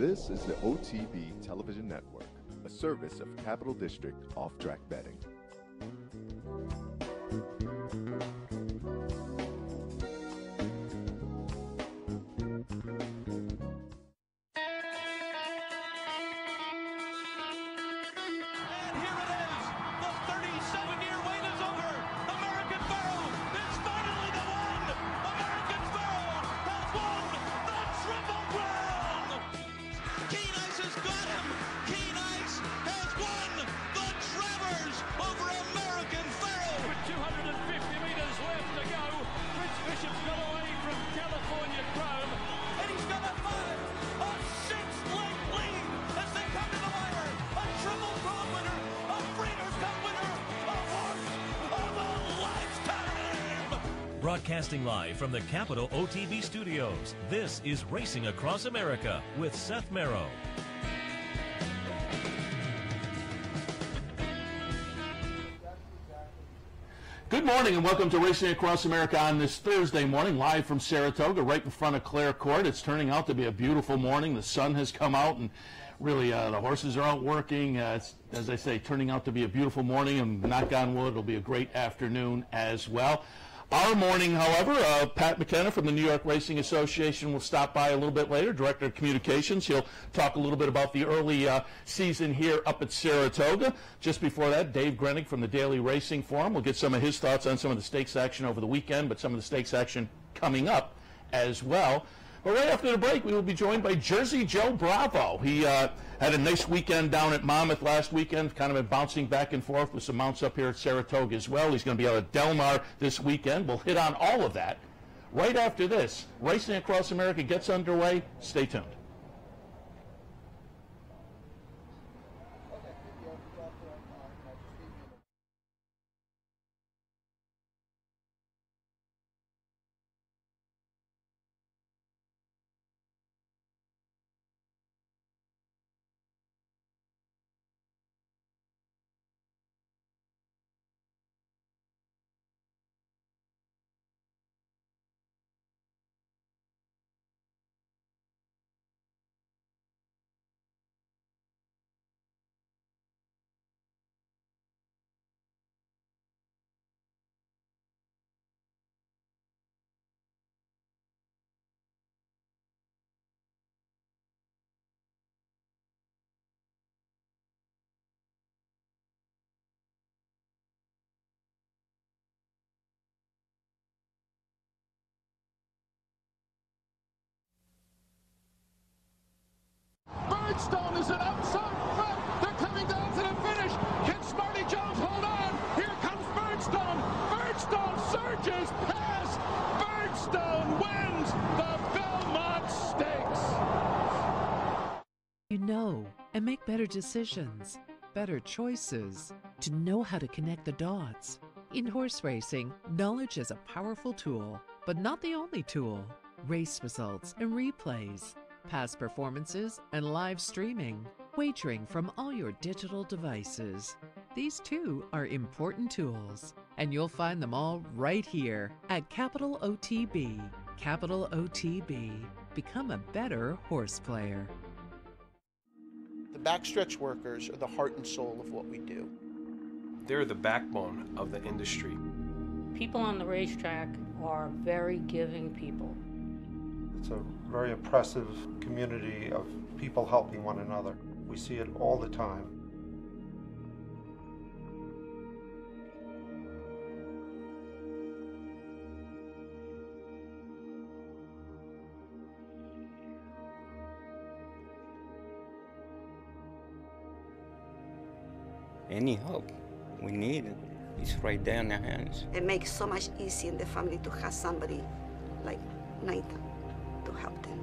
This is the OTB Television Network, a service of Capital District Off-Track Betting. Broadcasting live from the Capital OTB studios, this is Racing Across America with Seth Merrow. Good morning and welcome to Racing Across America on this Thursday morning, live from Saratoga, right in front of Clare Court. It's turning out to be a beautiful morning. The sun has come out and really the horses are out working. It's, as I say, turning out to be a beautiful morning, and knock on wood, it'll be a great afternoon as well. Our morning, however, Pat McKenna from the New York Racing Association will stop by a little bit later, Director of Communications. He'll talk a little bit about the early season here up at Saratoga. Just before that, Dave Grenig from the Daily Racing Forum will get some of his thoughts on some of the stakes action over the weekend, but some of the stakes action coming up as well. But right after the break, we will be joined by Jersey Joe Bravo. He had a nice weekend down at Monmouth last weekend, kind of been bouncing back and forth with some mounts up here at Saratoga as well. He's going to be out at Del Mar this weekend. We'll hit on all of that right after this. Racing Across America gets underway. Stay tuned. Birdstone is an outside front. They're coming down to the finish. Can Smarty Jones hold on? Here comes Birdstone. Birdstone surges past. Birdstone wins the Belmont Stakes. You know, and make better decisions, better choices, to know how to connect the dots. In horse racing, knowledge is a powerful tool, but not the only tool. Race results and replays, past performances and live streaming, wagering from all your digital devices. These too are important tools, and you'll find them all right here at Capital OTB. Capital OTB. Become a better horse player. The backstretch workers are the heart and soul of what we do. They're the backbone of the industry. People on the racetrack are very giving people. It's a very oppressive community of people helping one another. We see it all the time. Any help we need it. It's right there in their hands. It makes so much easier in the family to have somebody like Nathan to help them.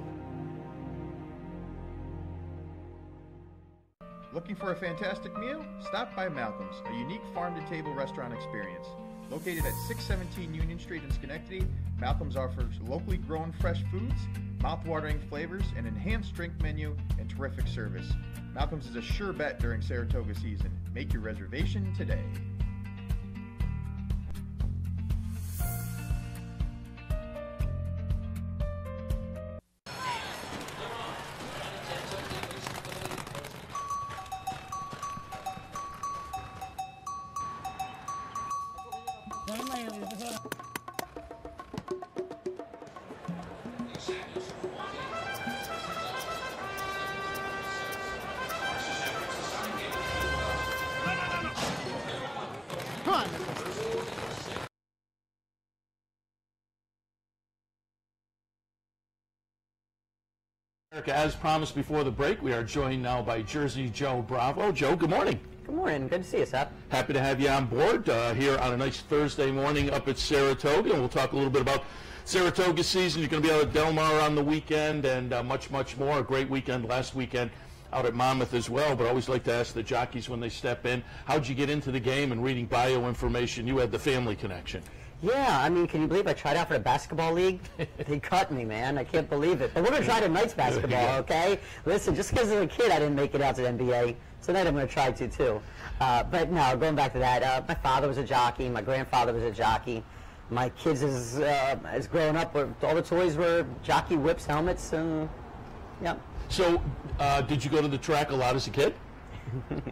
Looking for a fantastic meal? Stop by Malcolm's, a unique farm-to-table restaurant experience. Located at 617 Union Street in Schenectady, Malcolm's offers locally grown fresh foods, mouth-watering flavors, an enhanced drink menu, and terrific service. Malcolm's is a sure bet during Saratoga season. Make your reservation today. Come on. As promised before the break, we are joined now by Jersey Joe Bravo. Joe, good morning. Good morning. Good to see you, Seth. Happy to have you on board here on a nice Thursday morning up at Saratoga. And we'll talk a little bit about Saratoga season. You're going to be out at Del Mar on the weekend and much, much more. A great weekend last weekend out at Monmouth as well. But I always like to ask the jockeys when they step in, how'd you get into the game? And reading bio information, you had the family connection. Yeah, I mean, can you believe I tried out for the basketball league? They cut me, man. I can't believe it. I would have tried tonight's basketball, okay? Listen, just because as a kid I didn't make it out to the NBA, tonight I'm going to try to, too. But no, going back to that, my father was a jockey. My grandfather was a jockey. My kids, as growing up, all the toys were jockey whips, helmets, and, yeah. So, did you go to the track a lot as a kid?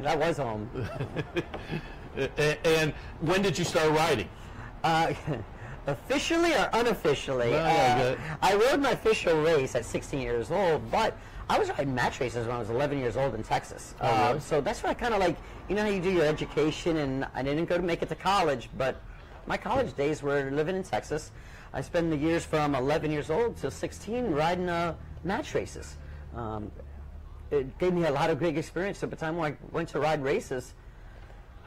I was home. And when did you start riding? Officially or unofficially? I rode my official race at 16 years old, but I was riding match races when I was 11 years old in Texas. Really? So that's why I kind of like, you know how you do your education, and I didn't go to make it to college, but my college days were living in Texas. I spent the years from 11 years old to 16 riding match races. It gave me a lot of great experience. So by the time I went to ride races,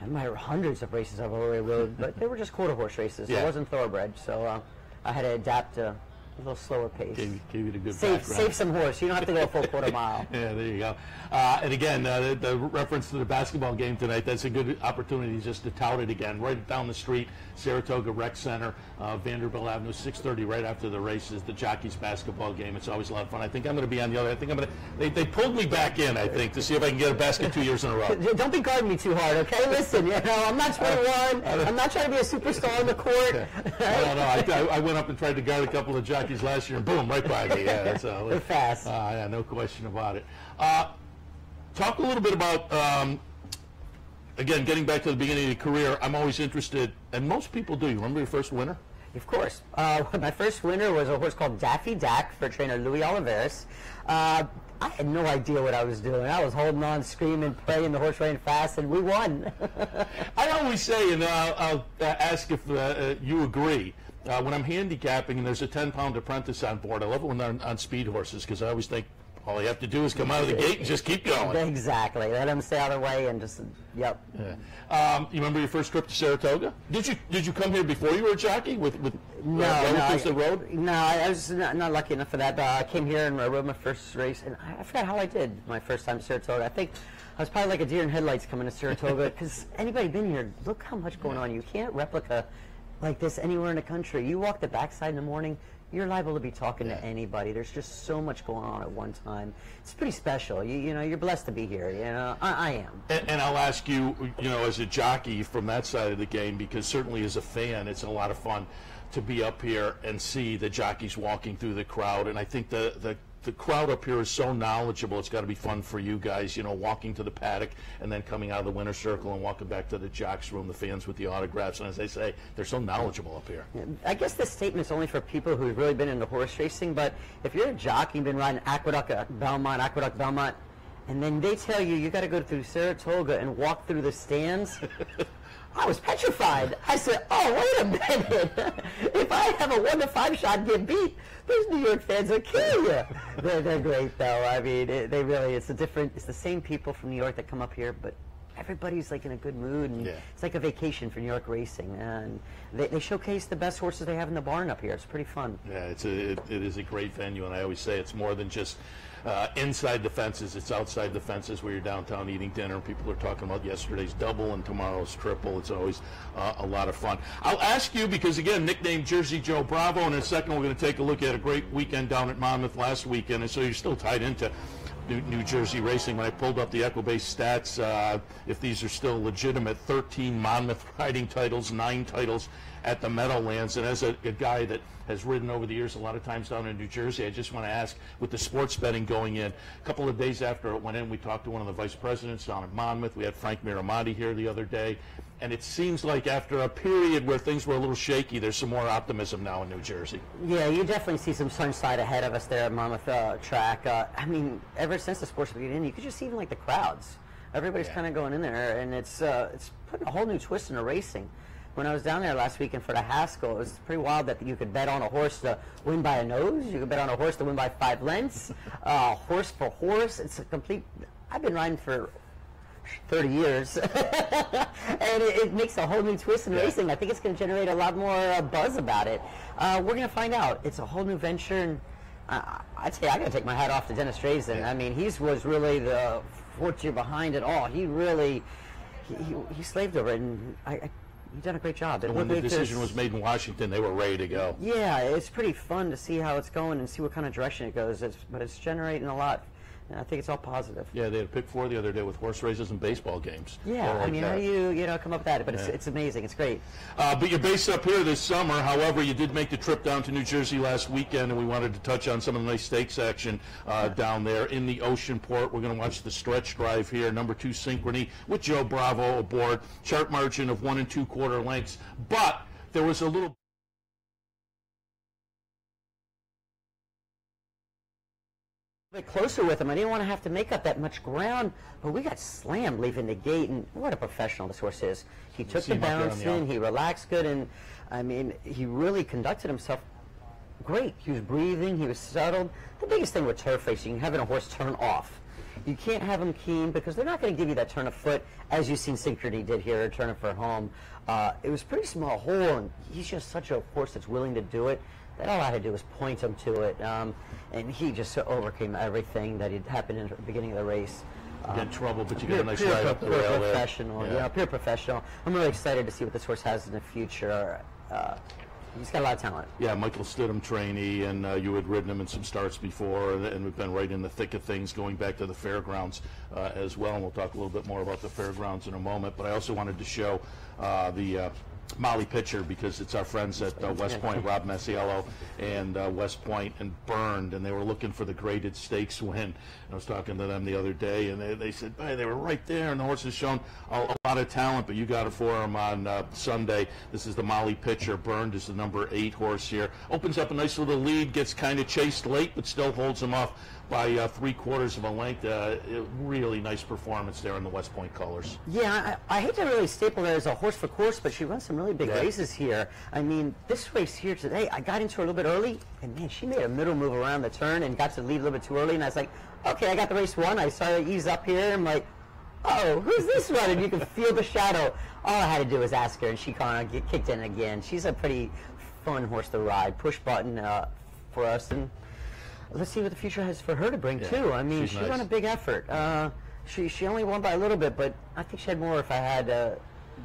I had hundreds of races I've already rode, but they were just quarter horse races. Yeah. It wasn't thoroughbred, so I had to adapt to a little slower pace. Gave you the good Save some horse. You don't have to go a full quarter mile. Yeah, there you go. And again, the reference to the basketball game tonight, that's a good opportunity just to tout it again. Right down the street, Saratoga Rec Center, Vanderbilt Avenue, 6:30, right after the races, the Jockeys basketball game. It's always a lot of fun. I think I'm going to be on the other. I think I'm going to. They pulled me back in, I think, to see if I can get a basket 2 years in a row. Don't be guarding me too hard, okay? Listen, you know, I'm not 21. I'm not trying to be a superstar on the court. I went up and tried to guard a couple of jockeys last year, and boom, right by me. Yeah, that's they're fast. Yeah, no question about it. Talk a little bit about, again, getting back to the beginning of your career. I'm always interested, and most people do. You remember your first winner? Of course. My first winner was a horse called Daffy Dack for trainer Louis Oliveras. I had no idea what I was doing. I was holding on, screaming, praying, the horse ran fast, and we won. I always say, and I'll ask if you agree, when I'm handicapping and there's a 10-pound apprentice on board, I love it when they're on speed horses, because I always think, all you have to do is come out of the gate and just keep going. Exactly. Let them stay out of the way and just, yep. Yeah. You remember your first trip to Saratoga? Did you come here before you were a jockey with relatives that rode? No, I was not lucky enough for that. But I came here and I rode my first race, and I forgot how I did my first time to Saratoga. I think I was probably like a deer in headlights coming to Saratoga, because anybody been here, look how much going on. You can't replica like this anywhere in the country. You walk the backside in the morning, you're liable to be talking to anybody. There's just so much going on at one time. It's pretty special. You know, you're blessed to be here. You know, I am. And I'll ask you, you know, as a jockey from that side of the game, because certainly as a fan, it's a lot of fun to be up here and see the jockeys walking through the crowd. And I think the crowd up here is so knowledgeable. It's got to be fun for you guys, you know, walking to the paddock and then coming out of the winner's circle and walking back to the jocks room, the fans with the autographs. And as I say, they're so knowledgeable up here. I guess this statement's only for people who've really been into horse racing, but if you're a jockey and been riding Aqueduct Belmont, and then they tell you got to go through Saratoga and walk through the stands, I was petrified. I said, oh, wait a minute. If I have a 1-5 shot and get beat, those New York fans will kill you. They're great, though. I mean, they really, it's the same people from New York that come up here, but everybody's like in a good mood, and it's like a vacation for New York racing. And they showcase the best horses they have in the barn up here. It's pretty fun. Yeah, it is a great venue, and I always say it's more than just inside the fences. It's outside the fences where you're downtown eating dinner. People are talking about yesterday's double and tomorrow's triple. It's always a lot of fun. I'll ask you, because again, nicknamed Jersey Joe Bravo, and in a second we're going to take a look at a great weekend down at Monmouth last weekend, and so you're still tied into New Jersey racing. When I pulled up the Equibase stats, if these are still legitimate, 13 Monmouth riding titles, 9 titles at the Meadowlands. And as a guy that has ridden over the years a lot of times down in New Jersey, I just want to ask, with the sports betting going in, a couple of days after it went in, we talked to one of the vice presidents down at Monmouth. We had Frank Miramonte here the other day. And it seems like after a period where things were a little shaky, there's some more optimism now in New Jersey. Yeah, you definitely see some sunshine ahead of us there at Monmouth track. I mean, ever since the sports began, you could just see even like the crowds. Everybody's kind of going in there, and it's putting a whole new twist into racing. When I was down there last weekend for the Haskell, it was pretty wild that you could bet on a horse to win by a nose. You could bet on a horse to win by 5 lengths. Horse for horse. It's a complete... I've been riding for 30 years. And it makes a whole new twist in racing. I think it's going to generate a lot more buzz about it. We're going to find out. It's a whole new venture. And I'd say I got to take my hat off to Dennis Drazen. I mean, he was really the fortune behind it all. He really... He slaved over it. And he's done a great job. And when the decision was made in Washington, they were ready to go. Yeah, it's pretty fun to see how it's going and see what kind of direction it goes. But it's generating a lot. And I think it's all positive. Yeah, they had a pick 4 the other day with horse races and baseball games. Yeah, I mean, how do you come up with that? But it's amazing. It's great. But you're based up here this summer. However, you did make the trip down to New Jersey last weekend, and we wanted to touch on some of the nice stakes action down there in the Oceanport. We're going to watch the stretch drive here, number 2 Synchrony with Joe Bravo aboard. Chart margin of 1 2/4 lengths. But there was a little... bit closer with him. I didn't want to have to make up that much ground, but we got slammed leaving the gate, and what a professional this horse is. He took the bounce in, he relaxed good, and I mean, he really conducted himself great. He was breathing, he was settled. The biggest thing with turf racing, having a horse turn off. You can't have them keen because they're not going to give you that turn of foot as you've seen Synchrony did here, turn it for home. It was a pretty small hole, and he's just such a horse that's willing to do it. That all I had to do was point him to it, and he just overcame everything that had happened in the beginning of the race. You get in trouble, but you get a nice ride up the rail there. Professional, yeah, pure professional. I'm really excited to see what this horse has in the future. He's got a lot of talent. Yeah, Michael Stidham trainee, and you had ridden him in some starts before, and we've been right in the thick of things going back to the fairgrounds as well, and we'll talk a little bit more about the fairgrounds in a moment. But I also wanted to show the Molly Pitcher, because it's our friends at West Point, Rob Masiello and West Point, and Burned, and they were looking for the graded stakes win. I was talking to them the other day, and they said, hey, they were right there, and the horse has shown a lot of talent, but you got it for them on Sunday. This is the Molly Pitcher. Burned is the number 8 horse here. Opens up a nice little lead, gets kind of chased late, but still holds him off by 3/4 of a length. Really nice performance there in the West Point colors. Yeah, I hate to really staple her as a horse for course, but she runs some really big races here. I mean, this race here today, I got into her a little bit early, and man, she made a middle move around the turn and got to the lead a little bit too early, and I was like, okay, I got the race won. I saw her ease up here, and I'm like, oh, who's this running? You can feel the shadow. All I had to do was ask her, and she kind of kicked in again. She's a pretty fun horse to ride. Push button for us, and let's see what the future has for her to bring, too. I mean, she run a big effort. She only won by a little bit, but I think she had more if I had to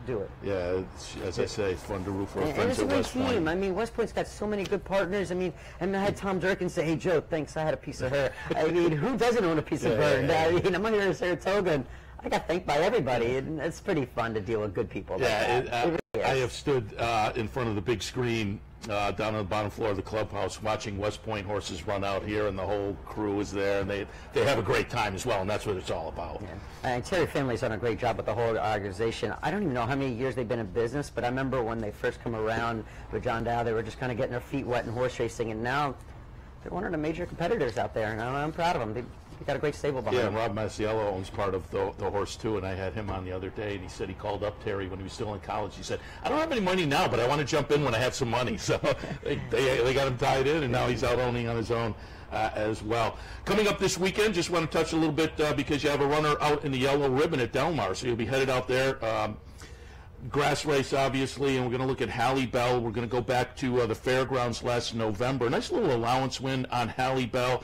do it. Yeah, as I say, it's fun to root for and it's a great team. I mean, West Point's got so many good partners. I mean, and I had Tom Durkin say, hey, Joe, thanks, I had a piece of her. I mean, who doesn't own a piece of her? I mean, I'm here in Saratoga, and I got thanked by everybody, and it's pretty fun to deal with good people. Yeah, I have stood in front of the big screen down on the bottom floor of the clubhouse watching West Point horses run out here, and the whole crew is there, and they have a great time as well, and that's what it's all about. Yeah. And Terry Finley's done a great job with the whole organization. I don't even know how many years they've been in business, but I remember when they first come around with John Dow, they were just kind of getting their feet wet in horse racing, and now they're one of the major competitors out there, and I'm proud of them. They got a great stable behind them. Yeah, and Rob Masiello owns part of the horse too, and I had him on the other day, and he said he called up Terry when he was still in college. He said, I don't have any money now, but I want to jump in when I have some money. So they got him tied in, and now he's out owning on his own as well. Coming up this weekend, just want to touch a little bit because you have a runner out in the yellow ribbon at Del Mar, so you'll be headed out there. Grass race, obviously, and we're going to look at Hallie Bell. We're going to go back to the fairgrounds last November. Nice little allowance win on Hallie Bell.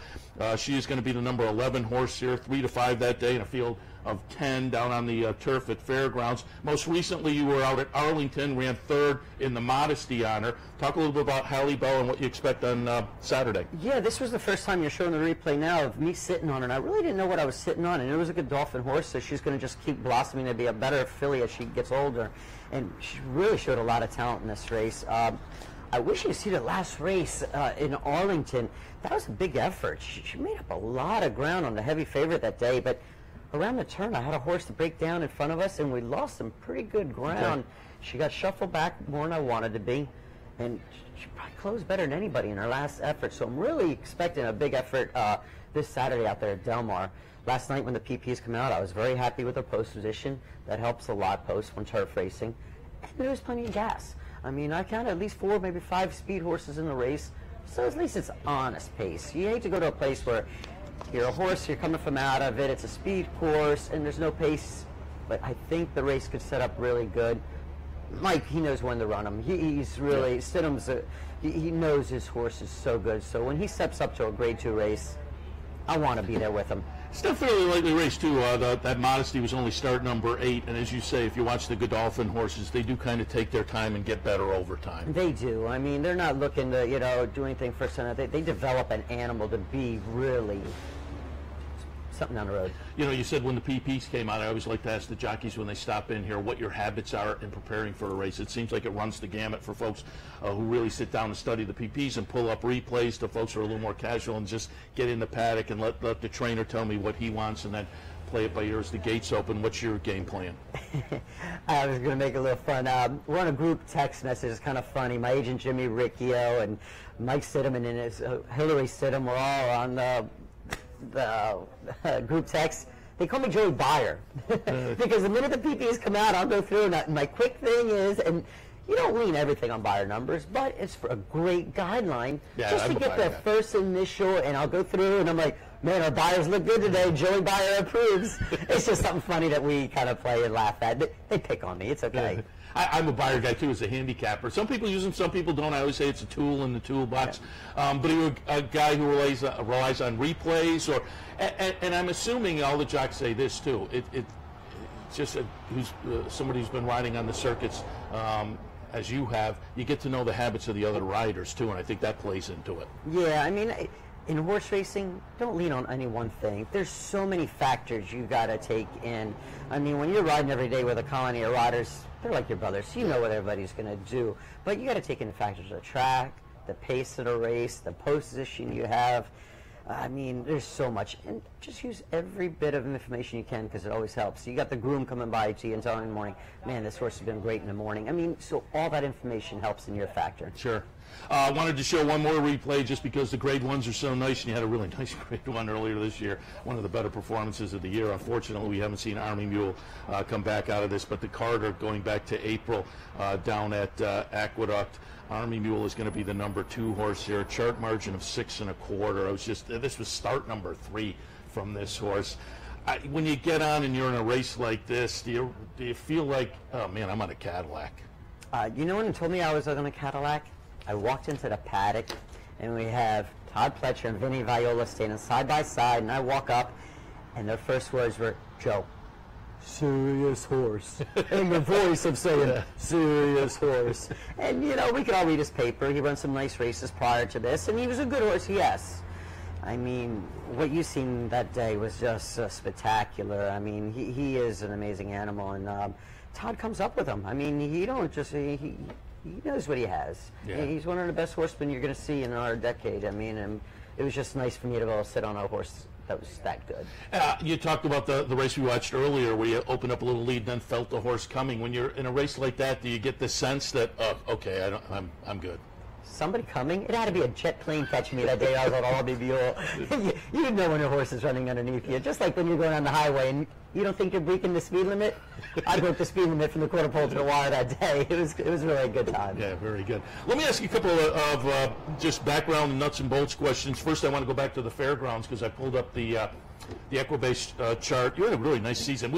She is going to be the number 11 horse here, 3 to 5 that day in a field of 10 down on the turf at fairgrounds. Most recently, you were out at Arlington, ran 3rd in the Modesty Honor. Talk a little bit about Hallie Bell and what you expect on Saturday. Yeah, this was the first time you're showing the replay now of me sitting on her, and I really didn't know what I was sitting on, and it was a Godolphin horse, so she's going to just keep blossoming to be a better filly as she gets older, and she really showed a lot of talent in this race. I wish you could see the last race in Arlington. That was a big effort. She made up a lot of ground on the heavy favorite that day, but around the turn, I had a horse to break down in front of us, and we lost some pretty good ground. Okay. She got shuffled back more than I wanted to be, and she probably closed better than anybody in her last effort. So I'm really expecting a big effort this Saturday out there at Del Mar. Last night when the PPs come out, I was very happy with their post position. That helps a lot post when turf racing. And there was plenty of gas. I mean, I counted at least 4, maybe 5 speed horses in the race, so at least it's honest pace. You hate to go to a place where you're a horse, you're coming from out of it, it's a speed course, and there's no pace. But I think the race could set up really good. Mike, he knows when to run them. He's really, Stidham's, he knows his horse is so good. So when he steps up to a Grade 2 race, I want to be there with him. It's a fairly likely race, too. That Modesty was only start number 8, and as you say, if you watch the Godolphin horses, they do kind of take their time and get better over time. They do. I mean, they're not looking to, do anything first. They develop an animal to be really something down the road. You said when the PPs came out, I always like to ask the jockeys when they stop in here what your habits are in preparing for a race. It seems like it runs the gamut for folks who really sit down and study the PPs and pull up replays, to folks who are a little more casual and just get in the paddock and let the trainer tell me what he wants and then play it by ear as the gates open. What's your game plan? I was going to make it a little fun. We're on a group text message. It's kind of funny. My agent Jimmy Riccio and Mike Stidham and his Hillary Stidham were all on the group text. They call me Joey Byer because the minute the PPs come out, I'll go through and my quick thing is, and you don't lean everything on Byer numbers, but it's for a great guideline just to get the first initial, and I'll go through and I'm like, man, our Byers look good today. Joey Byer approves. It's just something funny that we kind of play and laugh at. They pick on me. It's okay. I'm a Byer guy, too, as a handicapper. Some people use them, some people don't. I always say it's a tool in the toolbox. But you're a guy who relies on replays, and I'm assuming all the jocks say this, too. It's just somebody who's been riding on the circuits as you have. You get to know the habits of the other riders, too, and I think that plays into it. Yeah, I mean, in horse racing, don't lean on any one thing. There's so many factors you got to take in. I mean, when you're riding every day with a colony of riders, they're like your brothers. You know what everybody's going to do. But you got to take into factors the track, the pace of the race, the position you have. I mean, there's so much. And just use every bit of information you can because it always helps. You got the groom coming by to you and telling you in the morning, man, this horse has been great in the morning. I mean, so all that information helps in your factor. Sure. I wanted to show one more replay just because the Grade 1s are so nice, and you had a really nice Grade 1 earlier this year. One of the better performances of the year. Unfortunately, we haven't seen Army Mule come back out of this, but the Carter going back to April down at Aqueduct. Army Mule is going to be the number 2 horse here. Chart margin of 6 1/4. This was start number 3 from this horse. When you get on and you're in a race like this, do you feel like, oh man, I'm on a Cadillac? You know when he told me I was on a Cadillac? I walked into the paddock, and we have Todd Pletcher and Vinny Viola standing side by side, and I walk up, and their first words were, Joe, serious horse. And the voice of saying, serious horse. And, we could all read his paper. He run some nice races prior to this, and he was a good horse, yes. I mean, what you seen that day was just spectacular. I mean, he is an amazing animal, and Todd comes up with him. I mean, he don't just... He knows what he has. Yeah. He's one of the best horsemen you're going to see in our decade. I mean, and it was just nice for me to be able to sit on a horse that was that good. You talked about the race we watched earlier where you opened up a little lead and then felt the horse coming. When you're in a race like that, do you get the sense that, okay, I'm good? Somebody coming? It had to be a jet plane catching me that day. I was on Army Mule. You know when a horse is running underneath you. Just like when you're going on the highway and you don't think you're breaking the speed limit. I broke the speed limit from the quarter pole to the wire that day. It was really a good time. Yeah, very good. Let me ask you a couple of just background nuts and bolts questions. First, I want to go back to the fairgrounds because I pulled up the Equibase chart. You had a really nice season.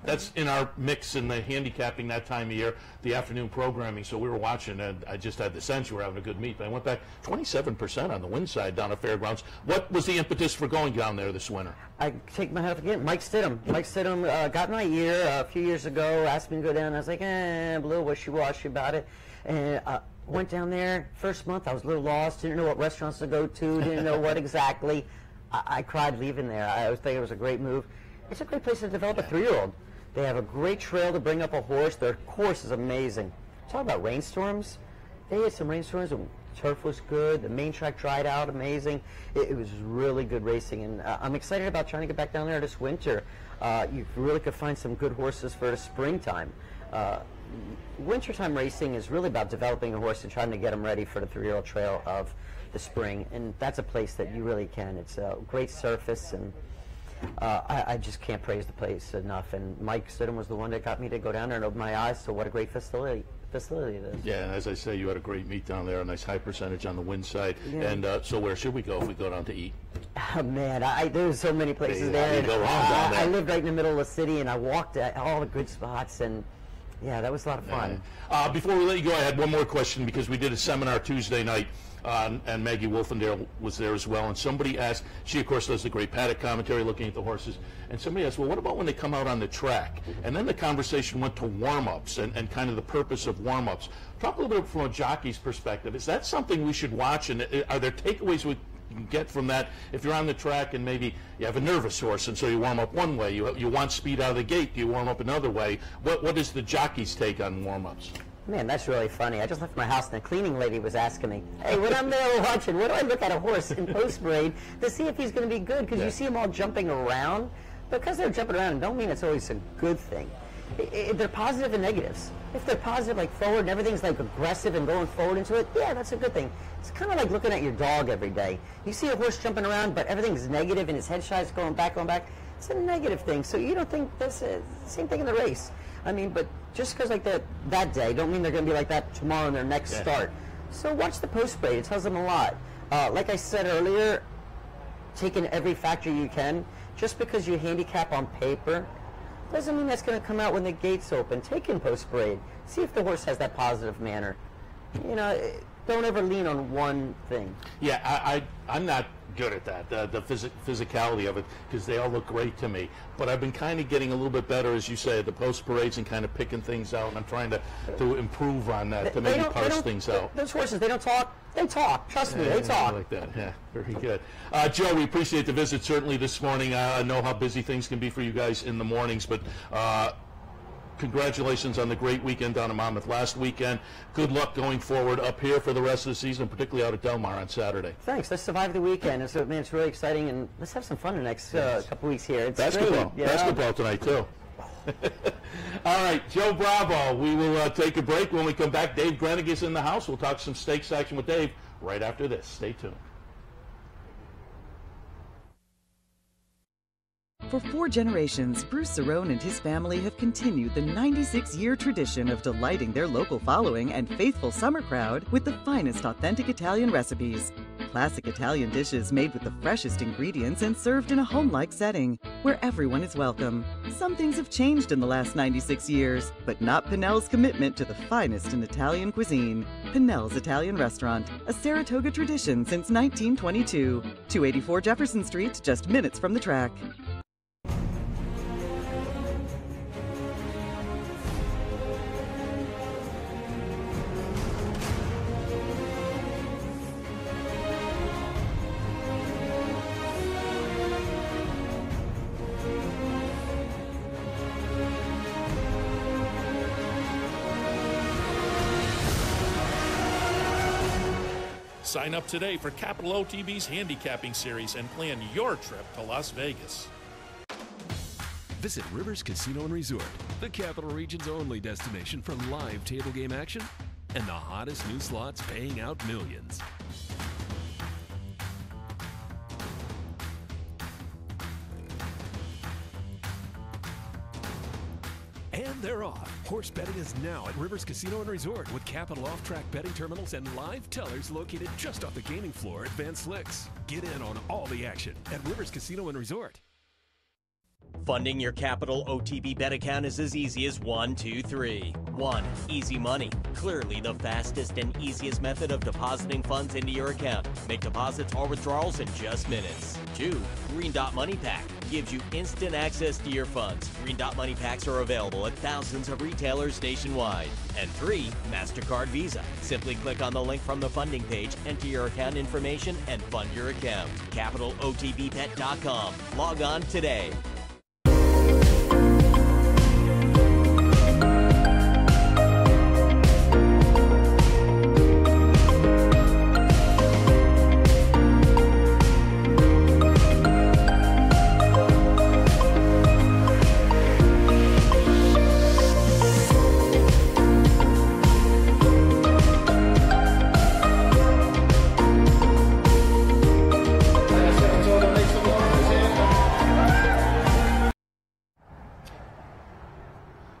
That's in our mix in the handicapping that time of year, the afternoon programming. So we were watching, and I just had the sense you were having a good meet. But I went back 27% on the win side down at Fairgrounds. What was the impetus for going down there this winter? I take my hat off again. Mike Stidham. Mike Stidham got my ear a few years ago, asked me to go down. I was like, a little wishy-washy about it. And went down there. First month, I was a little lost. Didn't know what restaurants to go to. Didn't know what exactly. I cried leaving there. I always think it was a great move. It's a great place to develop a 3-year-old. They have a great trail to bring up a horse. Their course is amazing. Talk about rainstorms. They had some rainstorms. The turf was good. The main track dried out. Amazing. It was really good racing. And I'm excited about trying to get back down there this winter. You really could find some good horses for the springtime. Wintertime racing is really about developing a horse and trying to get them ready for the 3-year-old trail of the spring, and that's a place that you really can. It's a great surface, and I just can't praise the place enough. And Mike Stidham was the one that got me to go down there and open my eyes to what a great facility it is. Yeah, and as I say, you had a great meat down there, a nice high percentage on the win side. Yeah. And so where should we go if we go down to eat? Oh, man, there's so many places there. You go wrong down there. I lived right in the middle of the city, and I walked at all the good spots, and yeah, that was a lot of fun. Before we let you go, I had one more question because we did a seminar Tuesday night, and Maggie Wolfendale was there as well. And somebody asked, she of course does the great paddock commentary looking at the horses, and somebody asked, well, what about when they come out on the track? And then the conversation went to warm-ups and kind of the purpose of warm-ups. Talk a little bit from a jockey's perspective. Is that something we should watch, and are there takeaways we can get from that? If you're on the track and maybe you have a nervous horse and so you warm up one way, you want speed out of the gate, you warm up another way. What is the jockey's take on warm-ups? Man, that's really funny. I just left my house and the cleaning lady was asking me, hey, when I'm there watching, what do I look at a horse in post-parade to see if he's going to be good? Because you see them all jumping around. Because they're jumping around, don't mean it's always a good thing. They're positive and negatives. If they're positive, like forward, and everything's like aggressive and going forward into it, yeah, that's a good thing. It's kind of like looking at your dog every day. You see a horse jumping around, but everything's negative and his head shy's going back. It's a negative thing. So you don't think that's the same thing in the race. I mean, but just because like that day, don't mean they're going to be like that tomorrow in their next start. So watch the post-parade. It tells them a lot. Like I said earlier, take in every factor you can. Just because you handicap on paper doesn't mean that's going to come out when the gates open. Take in post-parade. See if the horse has that positive manner. You know, don't ever lean on one thing. Yeah, I'm not good at that, the physicality of it, because they all look great to me. But I've been kind of getting a little bit better, as you say, at the post-parades and kind of picking things out, and I'm trying to improve on that, to maybe parse things out. Those horses, they don't talk. They talk. Trust me, they talk. I like that. Yeah, very good. Joe, we appreciate the visit certainly this morning. I know how busy things can be for you guys in the mornings, but congratulations on the great weekend down in Monmouth last weekend. Good luck going forward up here for the rest of the season, particularly out at Del Mar on Saturday. Thanks. Let's survive the weekend. It's really exciting, and let's have some fun the next couple weeks here. It's basketball. Great. Basketball tonight, too. All right, Joe Bravo. We will take a break. When we come back, Dave Grenig is in the house. We'll talk some stakes action with Dave right after this. Stay tuned. For 4 generations, Bruce Cerrone and his family have continued the 96-year tradition of delighting their local following and faithful summer crowd with the finest authentic Italian recipes. Classic Italian dishes made with the freshest ingredients and served in a home-like setting, where everyone is welcome. Some things have changed in the last 96 years, but not Pinnell's commitment to the finest in Italian cuisine. Pinnell's Italian Restaurant, a Saratoga tradition since 1922. 284 Jefferson Street, just minutes from the track. Sign up today for Capital OTB's handicapping series and plan your trip to Las Vegas. Visit Rivers Casino and Resort, the Capital Region's only destination for live table game action and the hottest new slots paying out millions. And they're off. Horse betting is now at Rivers Casino and Resort with Capital off-track betting terminals and live tellers located just off the gaming floor at Van Slyck's. Get in on all the action at Rivers Casino and Resort. Funding your Capital OTB bet account is as easy as 1, 2, 3. 1. Easy Money. Clearly the fastest and easiest method of depositing funds into your account. Make deposits or withdrawals in just minutes. 2. Green Dot Money Pack. Gives you instant access to your funds. Green Dot Money Packs are available at thousands of retailers nationwide. And 3. MasterCard Visa. Simply click on the link from the funding page, enter your account information, and fund your account. CapitalOTBBet.com. Log on today.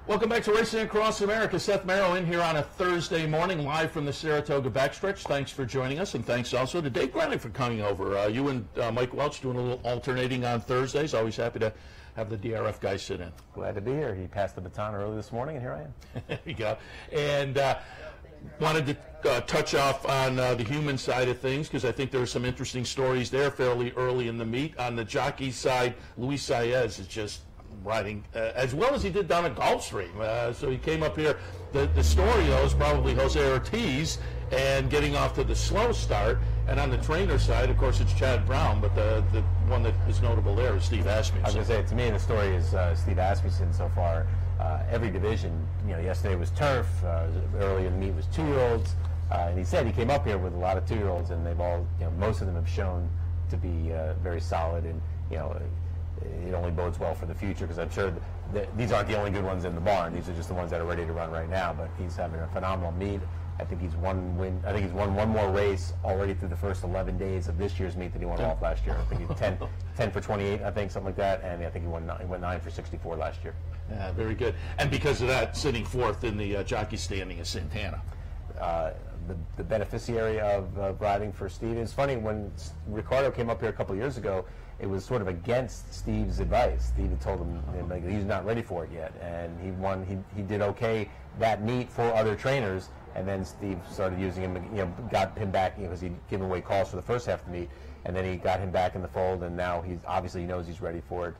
Welcome back to Racing Across America. Seth Merrow in here on a Thursday morning, live from the Saratoga backstretch. Thanks for joining us, and thanks also to Dave Brennan for coming over. You and Mike Welch doing a little alternating on Thursdays. Always happy to have the DRF guys sit in. Glad to be here. He passed the baton early this morning, and here I am. There you go. And wanted to touch off on the human side of things, because I think there are some interesting stories there fairly early in the meet. On the jockey side, Luis Saez is just riding as well as he did down at Gulfstream. So he came up here. The story, though, is probably Jose Ortiz and getting off to the slow start. And on the trainer side, of course, it's Chad Brown, but the one that is notable there is Steve Asmussen. I was going to say, to me, the story is Steve Asmussen so far. Every division, yesterday was turf, early in the meet was 2-year-olds, and he said he came up here with a lot of 2-year-olds, and they've all, most of them have shown to be very solid, and it only bodes well for the future, because I'm sure these aren't the only good ones in the barn. These are just the ones that are ready to run right now. But he's having a phenomenal meet. I think he's won one more race already through the first 11 days of this year's meet that he won off last year. I think he's 10 for 28, I think, something like that. And I think he went 9 for 64 last year. Yeah, very good. And because of that, sitting fourth in the jockey standing is Santana. The beneficiary of riding for Steve. It's funny, when Ricardo came up here a couple years ago, it was sort of against Steve's advice. Steve had told him he's not ready for it yet, and he won. He did okay that meet for other trainers, and then Steve started using him. Got him back because he'd given away calls for the first half of the meet, and then he got him back in the fold, and now he knows he's ready for it.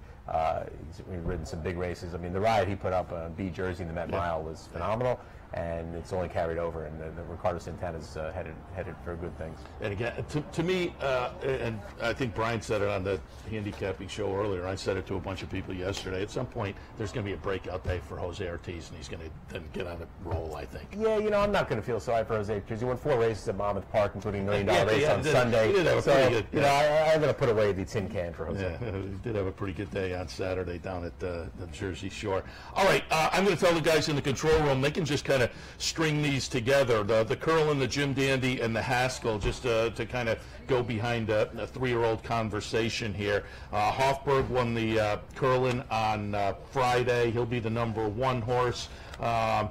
He's ridden some big races. I mean, the ride he put up B Jersey in the Met Mile was phenomenal, and it's only carried over, and the Ricardo Santana's headed for good things. And again, to me, and I think Brian said it on the handicapping show earlier, I said it to a bunch of people yesterday, at some point there's going to be a breakout day for Jose Ortiz, and he's going to then get on a roll, I think. Yeah, I'm not going to feel sorry for Jose, because he won 4 races at Monmouth Park, including $1 million race on Sunday. He did have a pretty good, I'm going to put away the tin can for Jose. Yeah, he did have a pretty good day on Saturday down at the Jersey Shore. All right, I'm going to tell the guys in the control room, they can just kind of string these together, the Curlin, the Jim Dandy, and the Haskell, just to kind of go behind a 3-year-old conversation here. Hofburg won the Curlin on Friday. He'll be the #1 horse.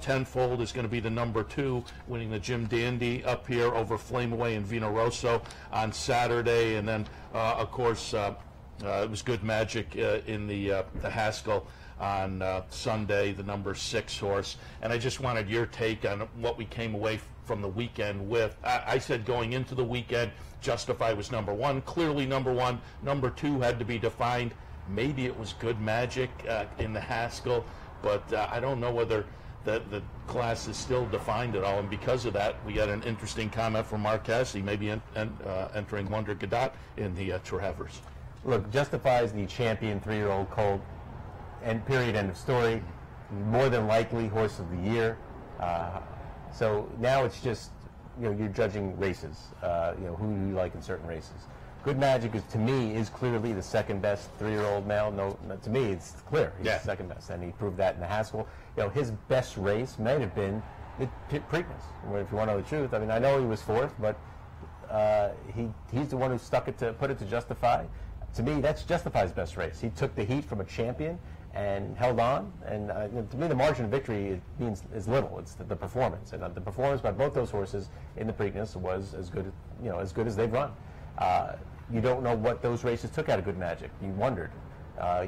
Tenfold is going to be the #2, winning the Jim Dandy up here over Flame Away and Vino Rosso on Saturday. And then, of course, it was Good Magic in the Haskell on Sunday, the #6 horse. And I just wanted your take on what we came away from the weekend with. I said going into the weekend, Justify was #1, clearly #1. #2 had to be defined. Maybe it was Good Magic in the Haskell, but I don't know whether the class is still defined at all. And because of that, we got an interesting comment from Mark Cassidy, maybe entering Wonder Gadot in the Travers. Look, Justify is the champion 3-year-old colt. End of story. More than likely horse of the year. So now it's just, you're judging races. Who you like in certain races. Good Magic to me is clearly the second best 3-year-old male. No, to me it's clear. He's the second best, and he proved that in the Haskell. His best race might have been the Preakness. If you want to know the truth, I mean, I know he was 4th, but he's the one who put it to Justify. To me, that's Justify's best race. He took the heat from a champion and held on, and to me the margin of victory is little. It's the performance, and the performance by both those horses in the Preakness was as good as they've run. You don't know what those races took out of Good Magic. You wondered.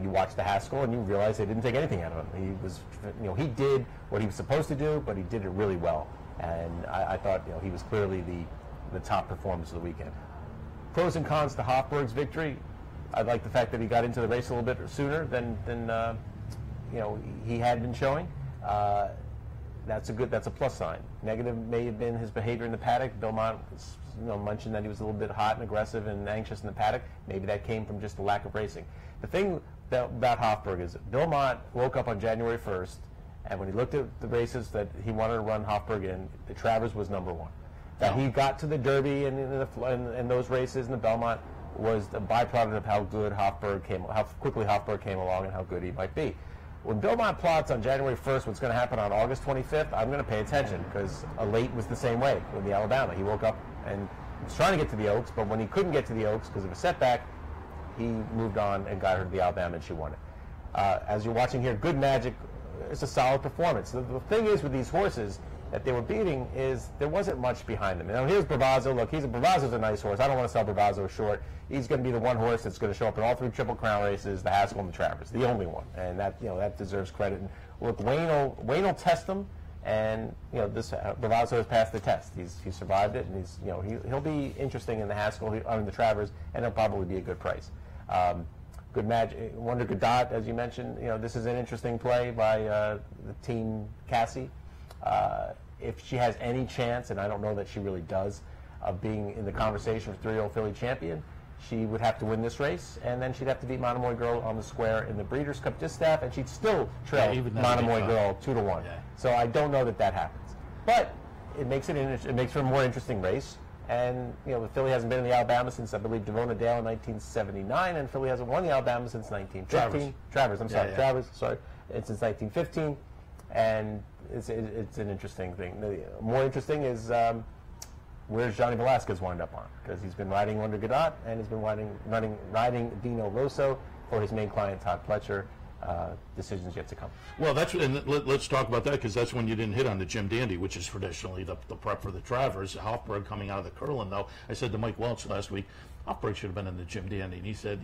You watched the Haskell and you realized they didn't take anything out of him. He did what he was supposed to do, but he did it really well, and I thought he was clearly the top performance of the weekend. Pros and cons to Hofburg's victory. I like the fact that he got into the race a little bit sooner than he had been showing. That's a plus sign. Negative may have been his behavior in the paddock. Belmont mentioned that he was a little bit hot and aggressive and anxious in the paddock. Maybe that came from just the lack of racing. The thing about Hofburg is Belmont woke up on January 1st, and when he looked at the races that he wanted to run Hofburg in, the Travers was #1. That he got to the Derby and those races in the Belmont was a byproduct of how quickly Hofburg came along and how good he might be. When Belmont plots on January 1st what's going to happen on August 25th, I'm going to pay attention, because Late was the same way with the Alabama. He woke up and was trying to get to the Oaks, but when he couldn't get to the Oaks because of a setback, he moved on and got her to the Alabama, and she won it. As you're watching here, Good Magic it's a solid performance. The thing is with these horses that they were beating is there wasn't much behind them. Now here's Bravazzo. Look, Bravazzo's a nice horse. I don't want to sell Bravazzo short. He's going to be the one horse that's going to show up in all 3 Triple Crown races, the Haskell and the Travers, the only one, and that that deserves credit. And look, Wayne will test him, and this Bravazzo has passed the test. He survived it, and he'll be interesting in the Haskell, the Travers, and he'll probably be a good price. Good match. Wonder Godot, as you mentioned, this is an interesting play by the team Cassie. If she has any chance, and I don't know that she really does, of being in the conversation for 3-year-old filly champion, she would have to win this race, and then she'd have to beat Monomoy Girl on the square in the Breeders' Cup Distaff, and she'd still trail Monomoy Girl 2-1. Yeah. So I don't know that happens, but it makes for a more interesting race. And the filly hasn't been in the Alabama since I believe Devona Dale in 1979, and filly hasn't won the Alabama since 1915. Travers. Sorry, it's since 1915, and it's an interesting thing. More interesting is where's Johnny Velasquez wind up on, because he's been riding Wonder Godot, and he's been riding Dino Rosso for his main client Todd Pletcher. Decisions yet to come. Well, let's talk about that, because that's when you didn't hit on the Jim Dandy, which is traditionally the prep for the Travers. Hofburg coming out of the Curlin, though. I said to Mike Welch last week, Hofburg should have been in the Jim Dandy, and he said,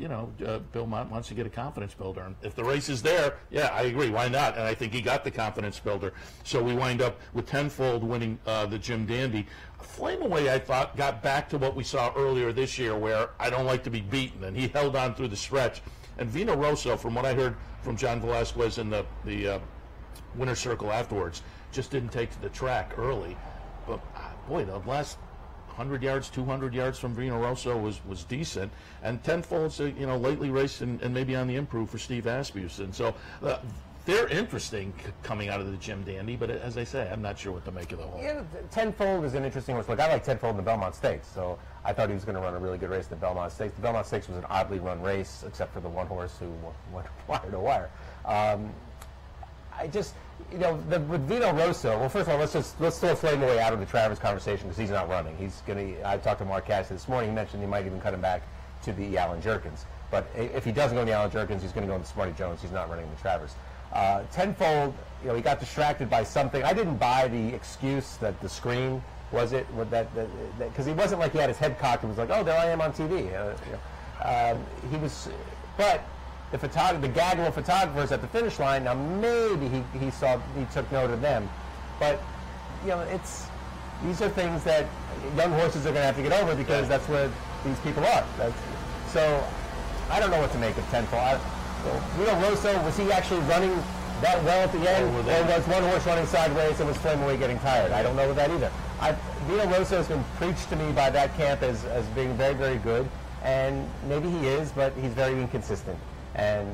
Bill Mott wants to get a confidence builder, and if the race is there, yeah, I agree, why not? And I think he got the confidence builder. So we wind up with Tenfold winning the Jim Dandy. Flame Away, I thought, got back to what we saw earlier this year, where I don't like to be beaten, and he held on through the stretch. And Vino Rosso, from what I heard from John Velasquez in the winner's circle afterwards, just didn't take to the track early. But boy, the last 100 yards, 200 yards from Vino Rosso was decent. And Tenfold's lately raced and maybe on the improve for Steve Asmussen. So they're interesting coming out of the Jim Dandy, but as I say, I'm not sure what to make of the whole. Yeah, Tenfold is an interesting horse. Look, I like Tenfold in the Belmont Stakes, so I thought he was going to run a really good race in the Belmont Stakes. The Belmont Stakes was an oddly run race, except for the one horse who went wire to wire. I just, with Vino Rosso, well, first of all, let's throw Flame Away out of the Travers conversation, because he's not running. I talked to Mark Cassidy this morning. He mentioned he might even cut him back to the Alan Jerkins. But if he doesn't go in the Alan Jerkins, he's going to go in the Smarty Jones. He's not running the Travers. Tenfold, he got distracted by something. I didn't buy the excuse that the screen was it, because he wasn't like he had his head cocked and was like, oh, there I am on TV. He was, but the gaggle of photographers at the finish line. Now maybe he took note of them, but these are things that young horses are going to have to get over, because that's where these people are. So I don't know what to make of Tenfold. Vino Rosso, was he actually running that well at the end, or was one horse running sideways and was Flame Away getting tired? I don't know that either. Vino Rosso has been preached to me by that camp as being very, very good, and maybe he is, but he's very inconsistent, and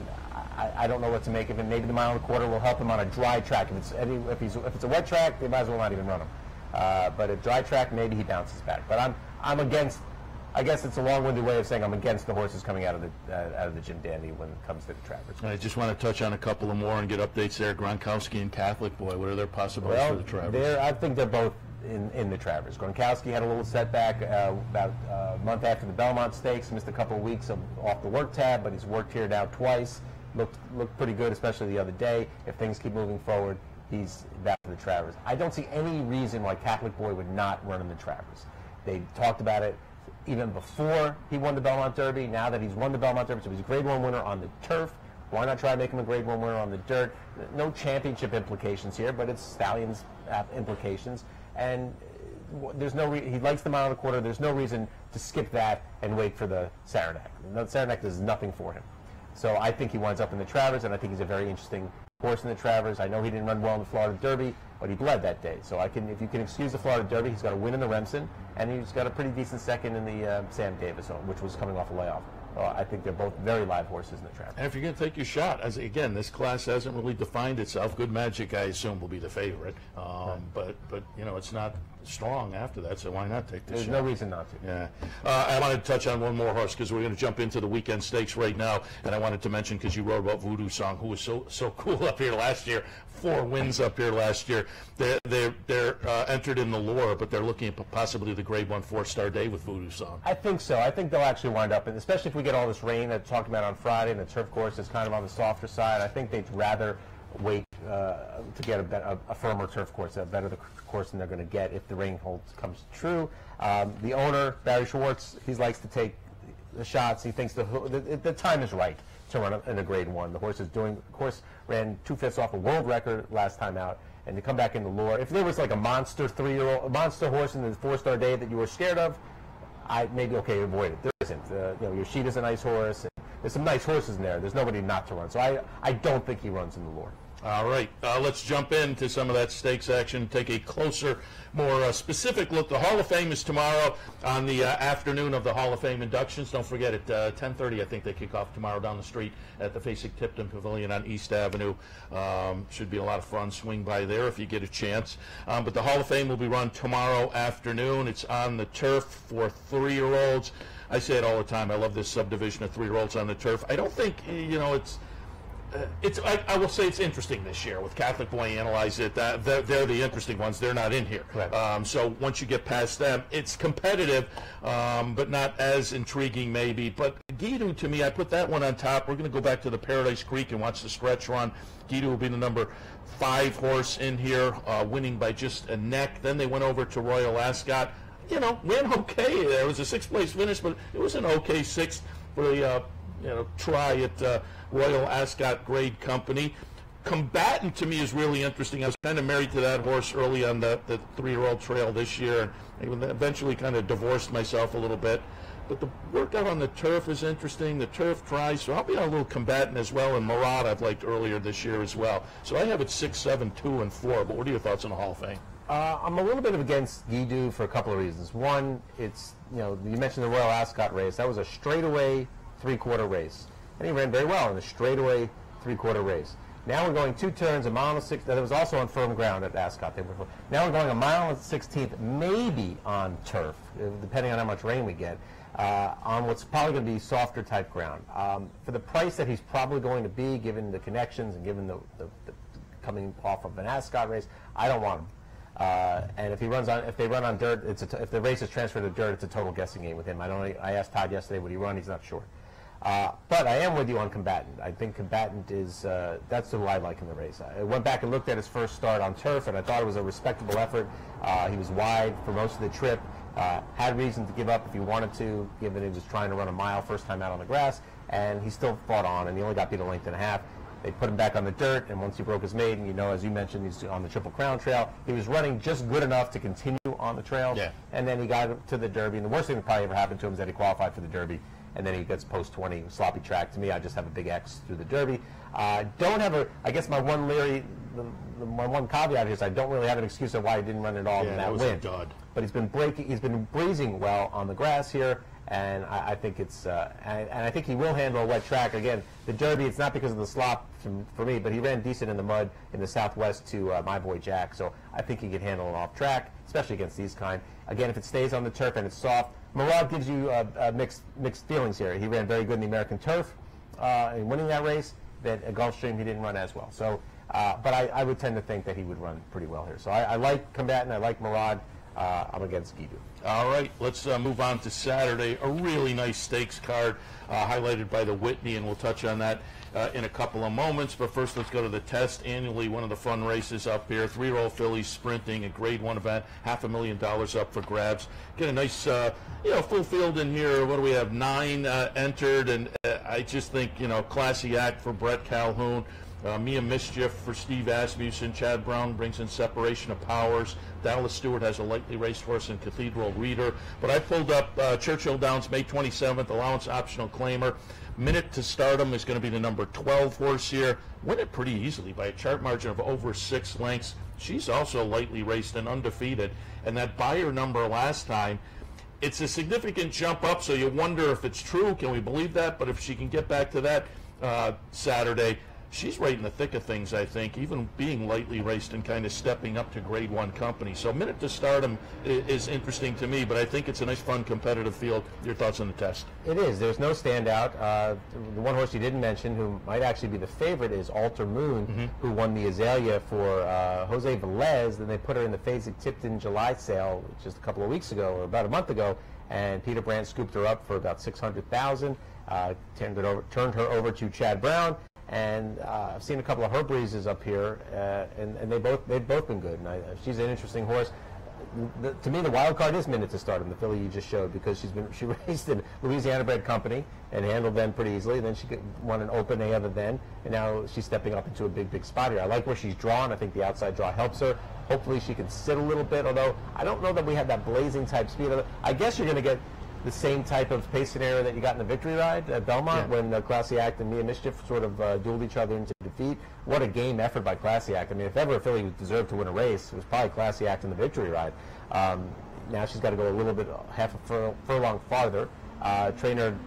I don't know what to make of him. Maybe the 1.25 miles will help him on a dry track. If it's a wet track, they might as well not even run him. But a dry track, maybe he bounces back. But I'm against. I guess it's a long-winded way of saying I'm against the horses coming out of the Jim Dandy when it comes to the Travers. I just want to touch on a couple of more and get updates there. Gronkowski and Catholic Boy, what are their possibilities for the Travers? I think they're both in the Travers. Gronkowski had a little setback about a month after the Belmont Stakes, missed a couple of weeks off the work tab, but he's worked here now twice. Looked pretty good, especially the other day. If things keep moving forward, he's back to the Travers. I don't see any reason why Catholic Boy would not run in the Travers. They talked about it even before he won the Belmont Derby. Now that he's won the Belmont Derby, so he's a Grade 1 winner on the turf, why not try to make him a Grade 1 winner on the dirt? No championship implications here, but it's Stallions implications. And there's no he likes the 1.25 miles. There's no reason to skip that and wait for the Saranac. The Saranac does nothing for him. So I think he winds up in the Travers, and I think he's a very interesting horse in the Travers. I know he didn't run well in the Florida Derby, but he bled that day. So if you can excuse the Florida Derby, he's got a win in the Remsen, and he's got a pretty decent second in the Sam Davis, which was coming off a layoff. So I think they're both very live horses in the Travers. And if you're going to take your shot, again, this class hasn't really defined itself. Good Magic, I assume, will be the favorite, but it's not strong after that, so why not take this shot? There's no reason not to. Yeah. I wanted to touch on one more horse, because we're going to jump into the weekend stakes right now, and I wanted to mention, because you wrote about Voodoo Song, who was so cool up here last year, 4 wins up here last year. They're entered in the lore, but they're looking at possibly the Grade 1 4-star day with Voodoo Song. I think so. I think they'll actually wind up, and especially if we get all this rain that I talked about on Friday, and the turf course is kind of on the softer side, I think they'd rather wait to get a firmer turf course, a better course than they're going to get if the rain comes true. The owner, Barry Schwartz, he likes to take the shots. He thinks the time is right to run in a Grade 1. The horse is doing, of course, ran 2/5 off a world record last time out, and to come back in the lure. If there was like a monster a monster horse in the 4-star day that you were scared of, maybe okay, avoid it. There isn't. Yoshida's a nice horse. There's some nice horses in there. There's nobody not to run. So I don't think he runs in the lure. All right, let's jump into some of that stakes action, take a closer, more specific look. The Hall of Fame is tomorrow on the afternoon of the Hall of Fame inductions. Don't forget, at 10:30, I think they kick off tomorrow down the street at the Fasig-Tipton Pavilion on East Avenue. Should be a lot of fun. Swing by there if you get a chance. But the Hall of Fame will be run tomorrow afternoon. It's on the turf for 3-year-olds. I say it all the time. I love this subdivision of 3-year-olds on the turf. I don't think, I will say it's interesting this year with Catholic Boy. Analyze it. They're the interesting ones. They're not in here. Right. So once you get past them, it's competitive, but not as intriguing maybe. But Guido, to me, I put that one on top. We're going to go back to the Paradise Creek and watch the stretch run. Guido will be the number 5 horse in here, winning by just a neck. Then they went over to Royal Ascot. Ran okay. There was a 6th place finish, but it was an okay 6th for the try at Royal Ascot Grade Company. Combatant to me is really interesting. I was kind of married to that horse early on the 3-year-old trail this year, and eventually kind of divorced myself a little bit. But the workout on the turf is interesting. The turf try, so I'll be on a little Combatant as well, and Murad I've liked earlier this year as well. So I have it 6, 7, 2, and 4. But what are your thoughts on the Hall of Fame? I'm a little bit against Guido for a couple of reasons. One, it's, you mentioned the Royal Ascot race. That was a straightaway 3/4 race. And he ran very well in a straightaway 3/4 race. Now we're going 2 turns, a mile and 6. That was also on firm ground at Ascot. Now we're going a mile and 16th, maybe on turf, depending on how much rain we get, on what's probably going to be softer type ground. For the price that he's probably going to be, given the connections and given the coming off of an Ascot race, I don't want him. And if they run on dirt, if the race is transferred to dirt, it's a total guessing game with him. I asked Todd yesterday, would he run? He's not sure. But I am with you on Combatant. I think Combatant is, that's who I like in the race. I went back and looked at his first start on turf, and I thought it was a respectable effort. He was wide for most of the trip, had reason to give up if he wanted to, given he was trying to run a mile first time out on the grass, and he still fought on, and he only got beat a length and a half. They put him back on the dirt, and once he broke his maiden, as you mentioned, he's on the Triple Crown Trail. He was running just good enough to continue on the trail, and then he got to the Derby, and the worst thing that probably ever happened to him is that he qualified for the Derby, and then he gets post-20 sloppy track. To me, I just have a big X through the Derby. I guess my one my one caveat here is I don't really have an excuse of why he didn't run at all in that win. But he's been breezing well on the grass here. And I think it's, and I think he will handle a wet track. Again, the Derby, it's not because of the slop for me, but he ran decent in the mud in the Southwest to My Boy Jack. So I think he can handle it off track, especially against these kind. Again, if it stays on the turf and it's soft, Murad gives you mixed feelings here. He ran very good in the American turf in winning that race. That at Gulfstream, he didn't run as well. So, but I would tend to think that he would run pretty well here. So I like Combatant. I like Murad. I'm against Guido. All right, let's move on to Saturday. A really nice stakes card highlighted by the Whitney, and we'll touch on that in a couple of moments. But first, let's go to the test. Annually, one of the fun races up here. 3-year-old fillies sprinting, a Grade 1 event. $500,000 up for grabs. Get a nice, full field in here. What do we have? 9 entered, and I just think, classy act for Brett Calhoun. Mia Mischief for Steve Asmussen. Chad Brown brings in Separation of Powers. Dallas Stewart has a lightly raced horse in Cathedral Reader. But I pulled up Churchill Downs, May 27th, allowance optional claimer. Minute to Stardom is going to be the number 12 horse here. Win it pretty easily by a chart margin of over 6 lengths. She's also lightly raced and undefeated. And that buyer number last time, it's a significant jump up, so you wonder if it's true. Can we believe that? But if she can get back to that Saturday, she's right in the thick of things, I think, even being lightly raced and kind of stepping up to Grade 1 company. So Minute to Stardom is interesting to me, but I think it's a nice, fun, competitive field. Your thoughts on the test? It is. There's no standout. The one horse you didn't mention, who might actually be the favorite, is Alter Moon, who won the Azalea for Jose Velez. Then they put her in the Fasig-Tipton July sale just a couple of weeks ago, or about a month ago, and Peter Brandt scooped her up for about $600,000, turned her over to Chad Brown. And I've seen a couple of her breezes up here, and they've both been good. And she's an interesting horse. To me, the wild card is Minute to Stardom, the filly you just showed, because she raced in Louisiana Bred Company and handled them pretty easily. Then she won an Open A other then, and now she's stepping up into a big spot here. I like where she's drawn. I think the outside draw helps her. Hopefully she can sit a little bit, although I don't know that we have that blazing type speed. I guess you're going to get the same type of pace scenario that you got in the Victory Ride at Belmont, when Classy Act and Mia Mischief sort of dueled each other into defeat. What a game effort by Classy Act. I mean, if ever a filly deserved to win a race, it was probably Classy Act in the Victory Ride. Now she's got to go a little bit, half a furlong farther. Trainer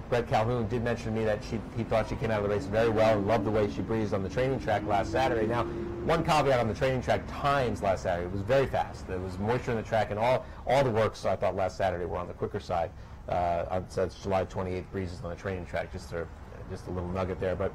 Brett Calhoun did mention to me that he thought she came out of the race very well and loved the way she breezed on the training track last Saturday. Now, one caveat on the training track, times last Saturday, it was very fast. There was moisture in the track, and all the works I thought last Saturday were on the quicker side. So it's July 28th breezes on the training track, just a little nugget there. But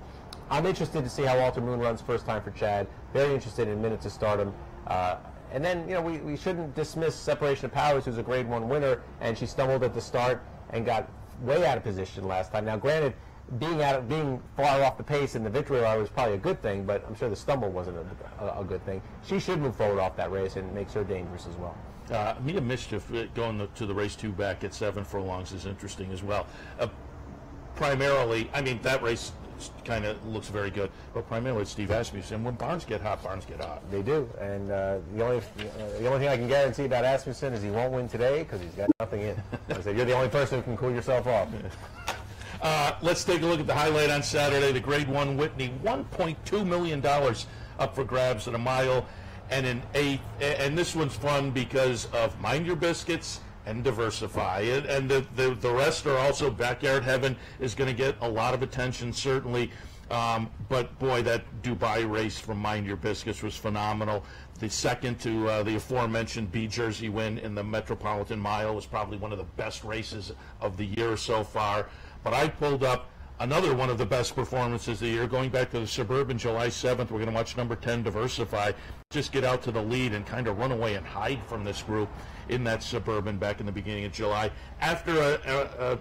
I'm interested to see how Walter Moon runs first time for Chad. Very interested in Minute to Stardom. And then, we shouldn't dismiss Separation of Powers, who's a Grade 1 winner, and she stumbled at the start and got way out of position last time. Now, granted, being far off the pace in the Victory Ride was probably a good thing, but I'm sure the stumble wasn't a good thing. She should move forward off that race, and it makes her dangerous as well. Mia Mischief going to the race 2 back at 7 furlongs is interesting as well. Primarily, I mean, that race kind of looks very good, but primarily it's Steve Asmussen. When barns get hot, barns get hot. They do, and the only thing I can guarantee about Asmussen is he won't win today because he's got nothing in. I said, you're the only person who can cool yourself off. Let's take a look at the highlight on Saturday. The Grade 1 Whitney, $1.2 million up for grabs at a mile and an eighth. And this one's fun because of Mind Your Biscuits and Diversify. And the rest are also Backyard Heaven is going to get a lot of attention, certainly. But, boy, that Dubai race from Mind Your Biscuits was phenomenal. The second to the aforementioned B Jersey win in the Metropolitan Mile was probably one of the best races of the year so far. But I pulled up another one of the best performances of the year. Going back to the Suburban July 7th, we're going to watch number 10, Diversify, just get out to the lead and kind of run away and hide from this group in that Suburban back in the beginning of July. After a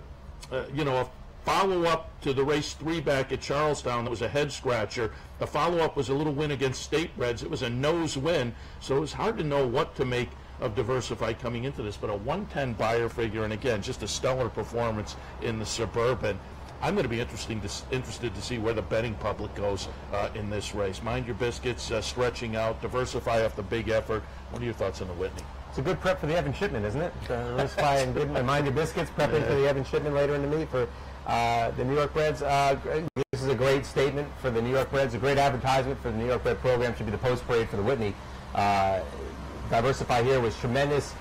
follow-up to the race 3 back at Charlestown that was a head-scratcher, the follow-up was a little win against State Breds. It was a nose win, so it was hard to know what to make of Diversify coming into this, but a 110 buyer figure, and again, just a stellar performance in the Suburban. I'm going to be interested to see where the betting public goes in this race. Mind Your Biscuits stretching out, Diversify off the big effort. What are your thoughts on the Whitney? It's a good prep for the Evan Shipman, isn't it? Diversify and Mind Your Biscuits, prepping for the Evan Shipman later in the meet for the New York Breds. This is a great statement for the New York Breds, a great advertisement for the New York Bred program. Should be the post parade for the Whitney. Diversify here was tremendous.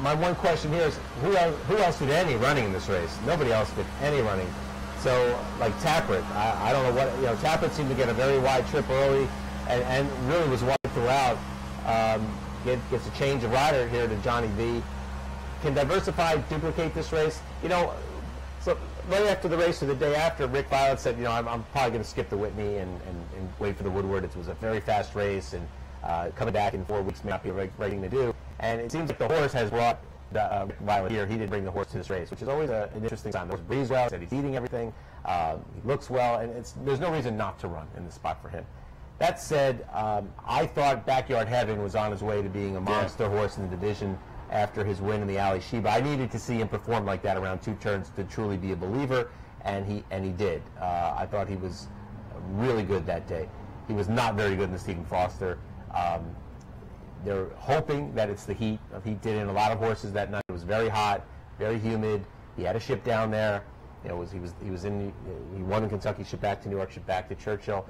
My one question here is, who else did any running in this race? Nobody else did any running. So, like Tappert, I don't know what, Tappert seemed to get a very wide trip early and really was wide throughout. Gets a change of rider here to Johnny V. Can Diversify duplicate this race? So right after the race or the day after, Rick Violet said, I'm probably going to skip the Whitney and wait for the Woodward. It was a very fast race, and coming back in 4 weeks may not be the right thing to do. And it seems like the horse has brought Violet here. He did bring the horse to this race, which is always an interesting sign. The horse breathes well, said he's eating everything, he looks well, and there's no reason not to run in this spot for him. That said, I thought Backyard Heaven was on his way to being a monster horse in the division after his win in the Ali Sheba. I needed to see him perform like that around 2 turns to truly be a believer, and he did. I thought he was really good that day. He was not very good in the Stephen Foster. They're hoping that it's the heat. He did in a lot of horses that night. It was very hot, very humid. He had a ship down there. He won in Kentucky, shipped back to New York, shipped back to Churchill.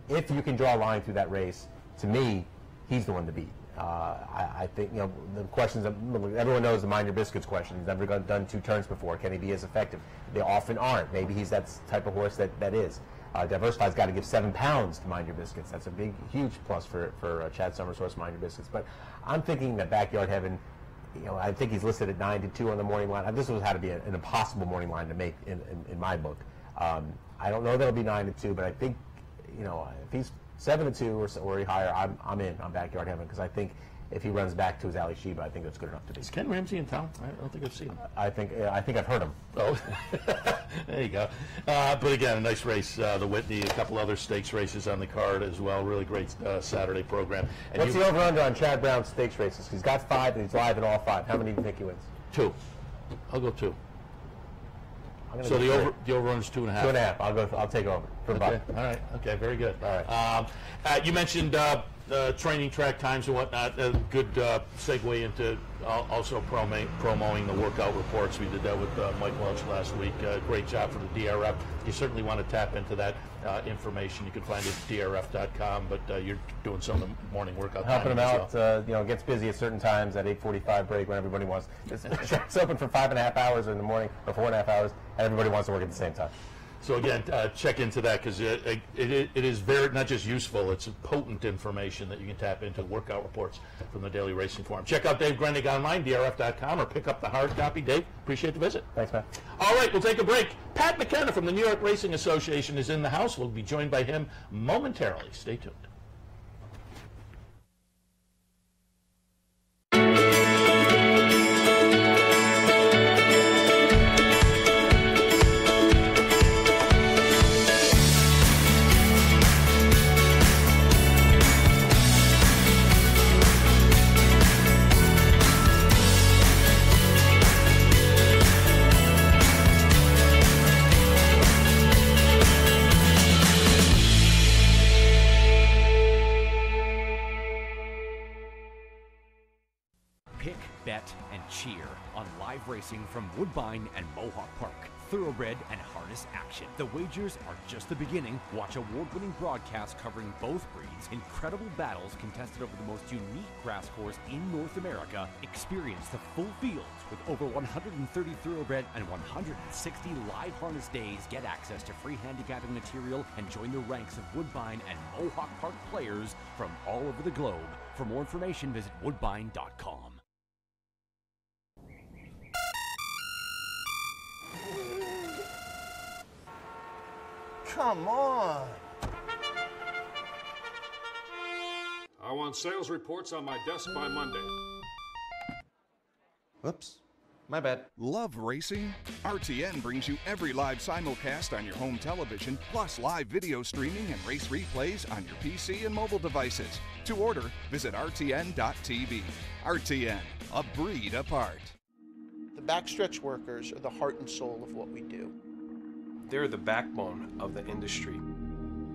If you can draw a line through that race, to me, he's the one to beat. I think the questions everyone knows the Mind Your Biscuits question. He's never done 2 turns before. Can he be as effective? They often aren't. Maybe he's that type of horse that is. Diversify's got to give 7 pounds to Mind Your Biscuits. That's a huge plus for Chad Summers' horse, Mind Your Biscuits. But I'm thinking that Backyard Heaven, I think he's listed at 9-2 on the morning line. This had to be an impossible morning line to make in my book. I don't know that it'll be 9-2, but I think, if he's 7-2 or higher, I'm in on Backyard Heaven, because I think if he runs back to his Ali Sheba, I think that's good enough to beat. Is Ken Ramsey in town? I don't think I've seen him. I think I've heard him. Oh, there you go. But again, a nice race. The Whitney, a couple other stakes races on the card as well. Really great Saturday program. And what's the over/under on Chad Brown's stakes races? He's got 5 and he's live in all 5. How many do you think he wins? 2. I'll go 2. So the over/under is 2.5. 2.5. I'll take over. Okay. All right. Okay. Very good. All right. You mentioned training track times and whatnot. A good segue into also promoting the workout reports. We did that with Mike Welch last week. Great job for the DRF. You certainly want to tap into that information. You can find it at drf.com. But you're doing some of the morning workout. Helping them out. Gets busy at certain times at 8:45 break when everybody wants. It's open for 5.5 hours in the morning or 4.5 hours, and everybody wants to work at the same time. So again, check into that because it is very not just useful, it's potent information that you can tap into. Workout reports from the Daily Racing Forum. Check out Dave Grendig online, drf.com, or pick up the hard copy. Dave, appreciate the visit. Thanks, man. All right, we'll take a break. Pat McKenna from the New York Racing Association is in the house. We'll be joined by him momentarily. Stay tuned. Cheer on live racing from Woodbine and Mohawk Park. Thoroughbred and harness action. The wagers are just the beginning. Watch award-winning broadcasts covering both breeds, incredible battles contested over the most unique grass course in North America. Experience the full fields with over 130 thoroughbred and 160 live harness days. Get access to free handicapping material and join the ranks of Woodbine and Mohawk Park players from all over the globe. For more information, visit woodbine.com. Come on. I want sales reports on my desk by Monday. Whoops. My bad. Love racing? RTN brings you every live simulcast on your home television, plus live video streaming and race replays on your PC and mobile devices. To order, visit rtn.tv. RTN, a breed apart. The backstretch workers are the heart and soul of what we do. They're the backbone of the industry.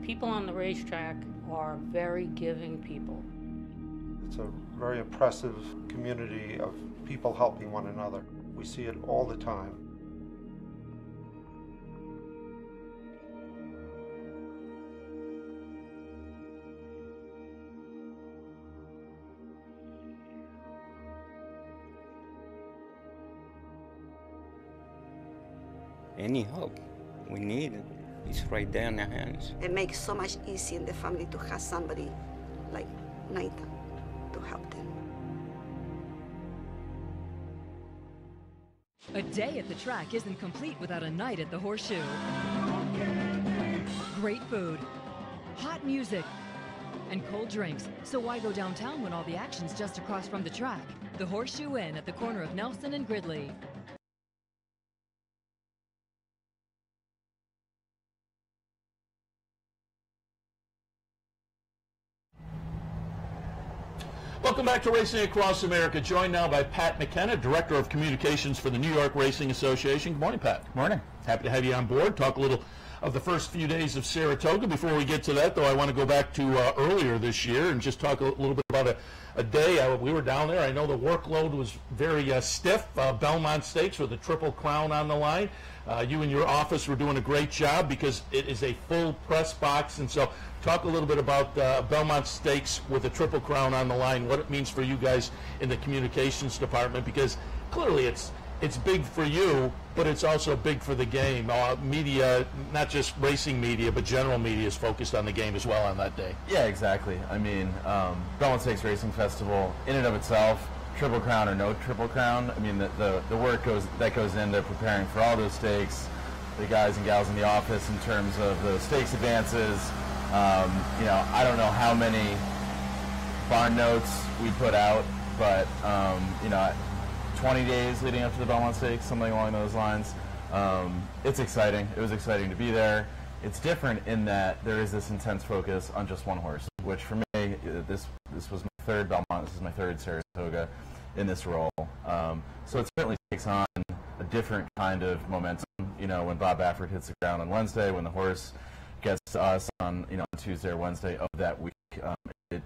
People on the racetrack are very giving people. It's a very oppressive community of people helping one another. We see it all the time. Any help we need it. It's right there in our hands. It makes so much easier in the family to have somebody like Nathan to help them. A day at the track isn't complete without a night at the Horseshoe. Great food, hot music, and cold drinks. So why go downtown when all the action's just across from the track? The Horseshoe Inn at the corner of Nelson and Gridley. Welcome back to Racing Across America. Joined now by Pat McKenna, Director of Communications for the New York Racing Association. Good morning, Pat. Good morning. Happy to have you on board. Talk a little of the first few days of Saratoga. Before we get to that, though, I want to go back to earlier this year and just talk a little bit about a day. We were down there. I know the workload was very stiff. Belmont Stakes with the Triple Crown on the line. You and your office were doing a great job because it is a full press box. And so talk a little bit about Belmont Stakes with the Triple Crown on the line, what it means for you guys in the communications department, because clearly it's big for you, but it's also big for the game. Media, not just racing media, but general media is focused on the game as well on that day. Yeah, exactly. I mean, Belmont Stakes Racing Festival, in and of itself, Triple Crown or no Triple Crown, I mean, the work that goes into preparing for all those stakes, the guys and gals in the office in terms of the stakes advances. I don't know how many barn notes we put out, but 20 days leading up to the Belmont Stakes, something along those lines. It's exciting. It was exciting to be there. It's different in that there is this intense focus on just one horse, which for me, this was my third Belmont. This is my third Saratoga in this role. So it certainly takes on a different kind of momentum. When Bob Baffert hits the ground on Wednesday, when the horse gets to us on Tuesday or Wednesday of that week, it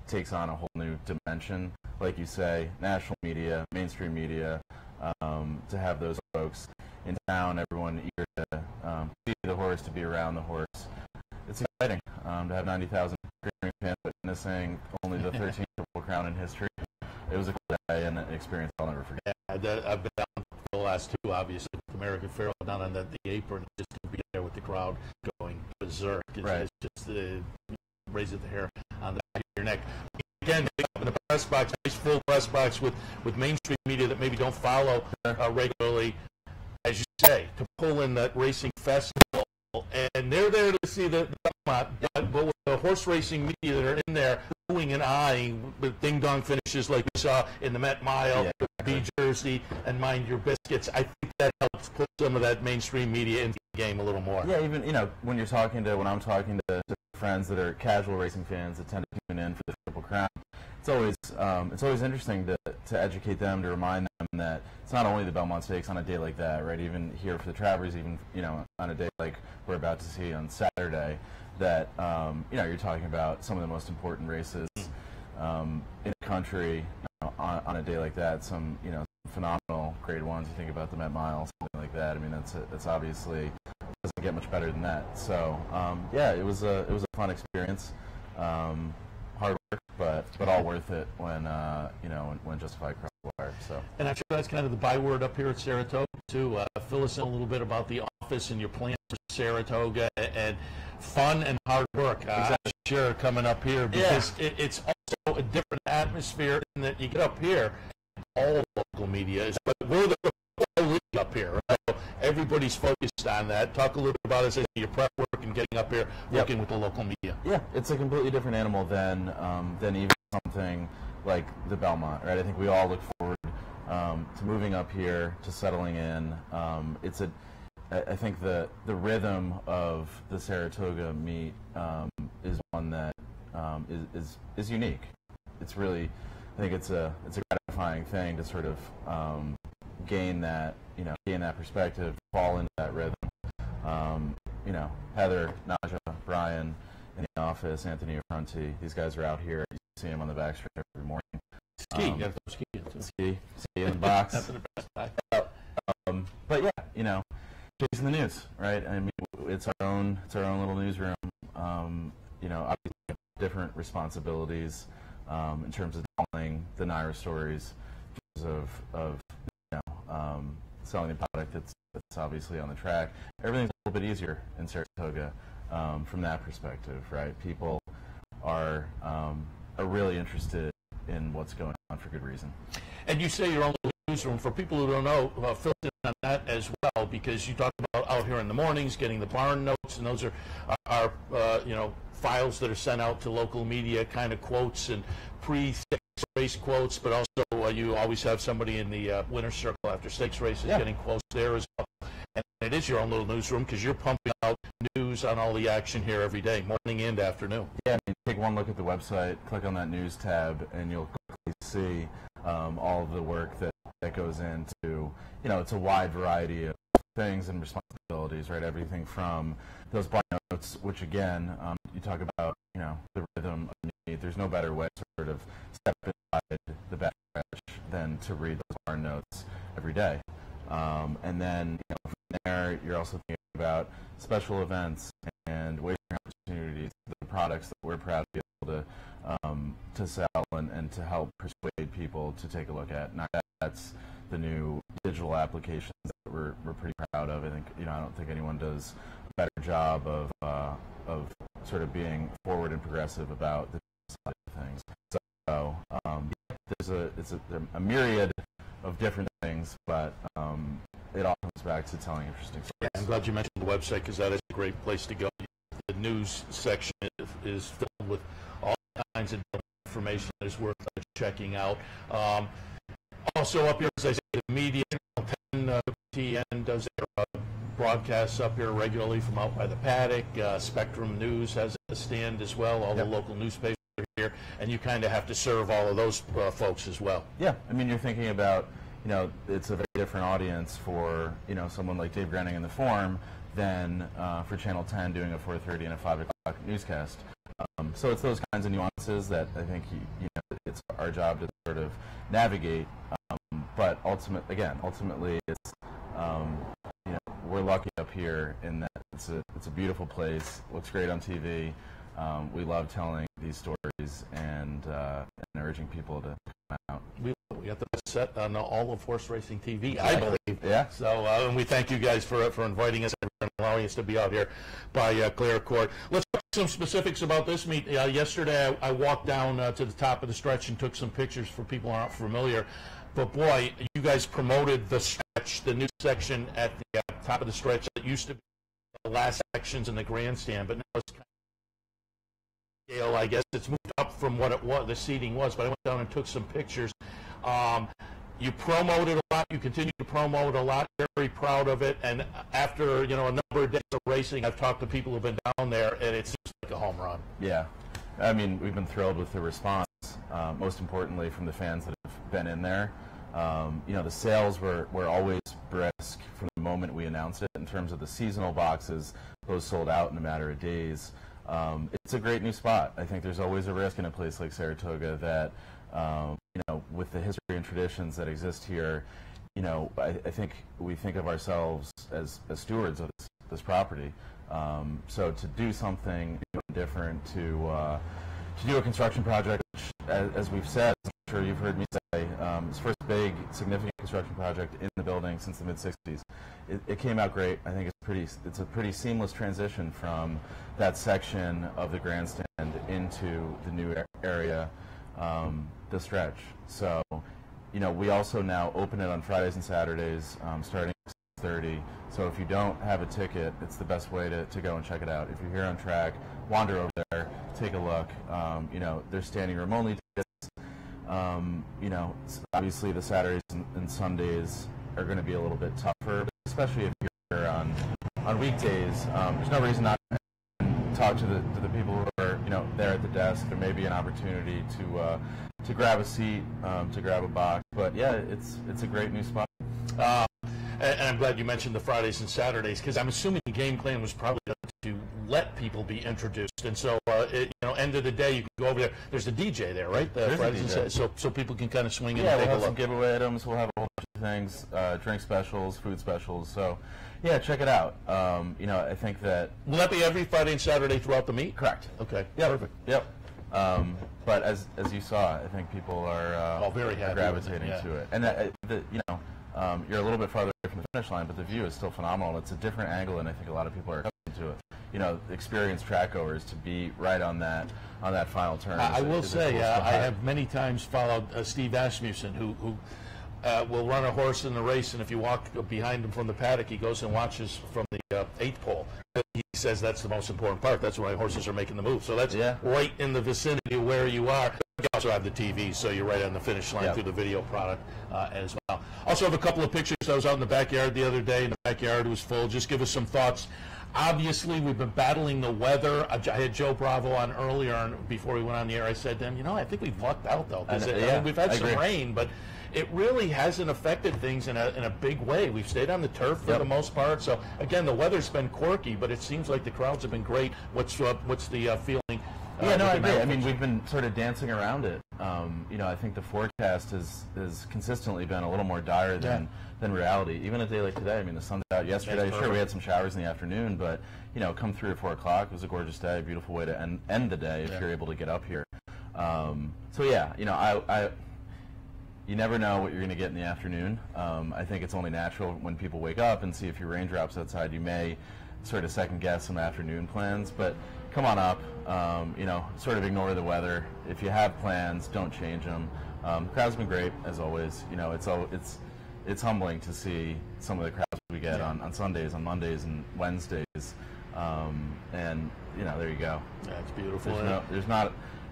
takes on a whole new dimension. Like you say, national media, mainstream media, to have those folks in town, everyone eager to see the horse, to be around the horse. It's exciting to have 90,000 fans witnessing only the 13th Triple Crown in history. It was a cool day and an experience I'll never forget. I've been down for the last two, obviously, with American Pharoah down on the apron, just to be there with the crowd going berserk. It's just raises the hair on the back of your neck. Again, in the press box, nice full press box with mainstream media that maybe don't follow regularly, as you say, to pull in that racing festival. And they're there to see the Belmont, but with the horse racing media that are in there, oohing and eyeing with ding-dong finishes like we saw in the Met Mile, B Jersey, and Mind Your Biscuits. I think that helps put some of that mainstream media into the game a little more. Yeah, even when I'm talking to friends that are casual racing fans that tend to tune in for the Triple Crown, it's always interesting to educate them, to remind them that it's not only the Belmont Stakes on a day like that, right? Even here for the Travers, even on a day like we're about to see on Saturday, that you're talking about some of the most important races in the country on a day like that. Some phenomenal Grade 1s. You think about the Met Mile, something like that. I mean, that's obviously doesn't get much better than that. So it was a fun experience. Hard work, but all worth it when when Justified crossed the wire. So. And I'm sure that's kind of the byword up here at Saratoga too. Fill us in a little bit about the office and your plan for Saratoga and fun and hard work. I'm sure coming up here because it's also a different atmosphere in that you get up here, all local media is, but we're the league up here. Right? Everybody's focused on that. Talk a little bit about it, your prep work and getting up here, working with the local media. Yeah, it's a completely different animal than even something like the Belmont, right? I think we all look forward to moving up here, to settling in. I think the rhythm of the Saratoga meet is one that is unique. It's really, I think it's a gratifying thing to sort of gain that perspective, fall into that rhythm. Heather, Naja, Brian in the office, Anthony Affronti, these guys are out here. You see them on the backstretch every morning. Ski in the box. But chasing the news, right? I mean, it's our own little newsroom. Obviously different responsibilities in terms of telling the NYRA stories, in terms of selling the product that's obviously on the track. Everything's a little bit easier in Saratoga from that perspective, right? People are really interested in what's going on for good reason. And you say your own newsroom. For people who don't know, fill in on that as well, because you talk about out here in the mornings getting the barn notes, and those are files that are sent out to local media, kind of quotes and pre-stakes race quotes, but also you always have somebody in the winner's circle after stakes races getting quotes there as well. And it is your own little newsroom because you're pumping out news on all the action here every day, morning and afternoon. Yeah, take one look at the website, click on that news tab, and you'll quickly see all of the work that goes into, it's a wide variety of things and responsibilities, right? Everything from those barn notes, which again, you talk about, the rhythm of need. There's no better way to sort of step inside the backstretch than to read those barn notes every day. And then from there, you're also thinking about special events and wagering opportunities, the products that we're proud to be able to sell and to help persuade people to take a look at. Now, that's the new digital applications that we're pretty proud of. I think I don't think anyone does a better job of sort of being forward and progressive about the side of things. So there's a myriad of different things, but it all comes back to telling interesting stories. Yeah, I'm glad you mentioned the website because that is a great place to go. The news section is filled with all kinds of information that is worth checking out. Also up here, as I say, the media, 10 TN does their broadcasts up here regularly from out by the paddock. Spectrum News has a stand as well. All the local newspapers are here, and you kind of have to serve all of those folks as well. Yeah, I mean, you're thinking about, it's a very different audience for, someone like Dave Grenning in the Forum than for Channel 10 doing a 4:30 and a 5 o'clock newscast. So it's those kinds of nuances that I think it's our job to sort of navigate. But ultimately, it's we're lucky up here in that it's a beautiful place. Looks great on TV. We love telling these stories and urging people to come out. We got the best set on all of horse racing TV, I believe. Yeah. So, and we thank you guys for inviting us and allowing us to be out here by Clare Court. Let's talk some specifics about this meet. Yesterday, I walked down to the top of the stretch and took some pictures for people who aren't familiar. But boy, you guys promoted the stretch, the new section at the top of the stretch that used to be the last sections in the grandstand, but now it's kind of scale, I guess. It's moved up from what it was, the seating was, but I went down and took some pictures. You promoted a lot. You continue to promote a lot. Very proud of it. And after, a number of days of racing, I've talked to people who've been down there, and it's just like a home run. Yeah. I mean, we've been thrilled with the response, most importantly from the fans that have been in there. The sales were always brisk from the moment we announced it. In terms of the seasonal boxes, those sold out in a matter of days. It's a great new spot. I think there's always a risk in a place like Saratoga that, with the history and traditions that exist here, I think we think of ourselves as stewards of this property. So to do something different, to do a construction project, which, as we've said, I'm sure you've heard me say, it's the first big, significant construction project in the building since the mid-'60s. It came out great. I think it's a pretty seamless transition from that section of the grandstand into the new area, the stretch. So, we also now open it on Fridays and Saturdays, starting at 6:30. So if you don't have a ticket, it's the best way to go and check it out. If you're here on track, wander over there, take a look. There's standing room only tickets. Obviously the Saturdays and Sundays are going to be a little bit tougher, especially if you're on weekdays. There's no reason not to talk to the people who are there at the desk. There may be an opportunity to grab a seat, to grab a box. But yeah, it's a great new spot. And I'm glad you mentioned the Fridays and Saturdays, because I'm assuming the game plan was probably to let people be introduced. And so, end of the day, you can go over there. There's a DJ there, right? Fridays and Saturdays, so people can kind of swing in and take a look. We'll have some giveaway items. We'll have a whole bunch of things, drink specials, food specials. So, yeah, check it out. I think that... Will that be every Friday and Saturday throughout the meet? Correct. Okay. Yeah. Perfect. Yep. But as you saw, I think people are very happy gravitating to it. And you're a little bit farther away from the finish line, but the view is still phenomenal. It's a different angle, and I think a lot of people are accustomed to it. Experienced track goers to be right on that final turn. I will say, I have many times followed Steve Asmussen, who will run a horse in the race, and if you walk behind him from the paddock, he goes and watches from the 8th pole. He says that's the most important part. That's why horses are making the move. So that's right in the vicinity of where you are. You also have the TV, so you're right on the finish line through the video product as well. Also have a couple of pictures. I was out in the backyard the other day, and the backyard was full. Just give us some thoughts. Obviously, we've been battling the weather. I had Joe Bravo on earlier, and before we went on the air, I said to him, I think we've lucked out, though. We've had some rain, but it really hasn't affected things in a big way. We've stayed on the turf for the most part. So, again, the weather's been quirky, but it seems like the crowds have been great. What's the feeling? I agree. I mean, we've been sort of dancing around it. I think the forecast has consistently been a little more dire than reality. Even a day like today, I mean, the sun's out yesterday. Sure, we had some showers in the afternoon, but, come 3 or 4 o'clock, it was a gorgeous day, a beautiful way to end the day if you're able to get up here. You never know what you're going to get in the afternoon. I think it's only natural when people wake up and see a few raindrops outside, you may sort of second guess some afternoon plans, but come on up, sort of ignore the weather. If you have plans, don't change them. The crowd's been great, as always. It's humbling to see some of the crowds we get on Sundays, on Mondays, and Wednesdays. There you go. That's beautiful.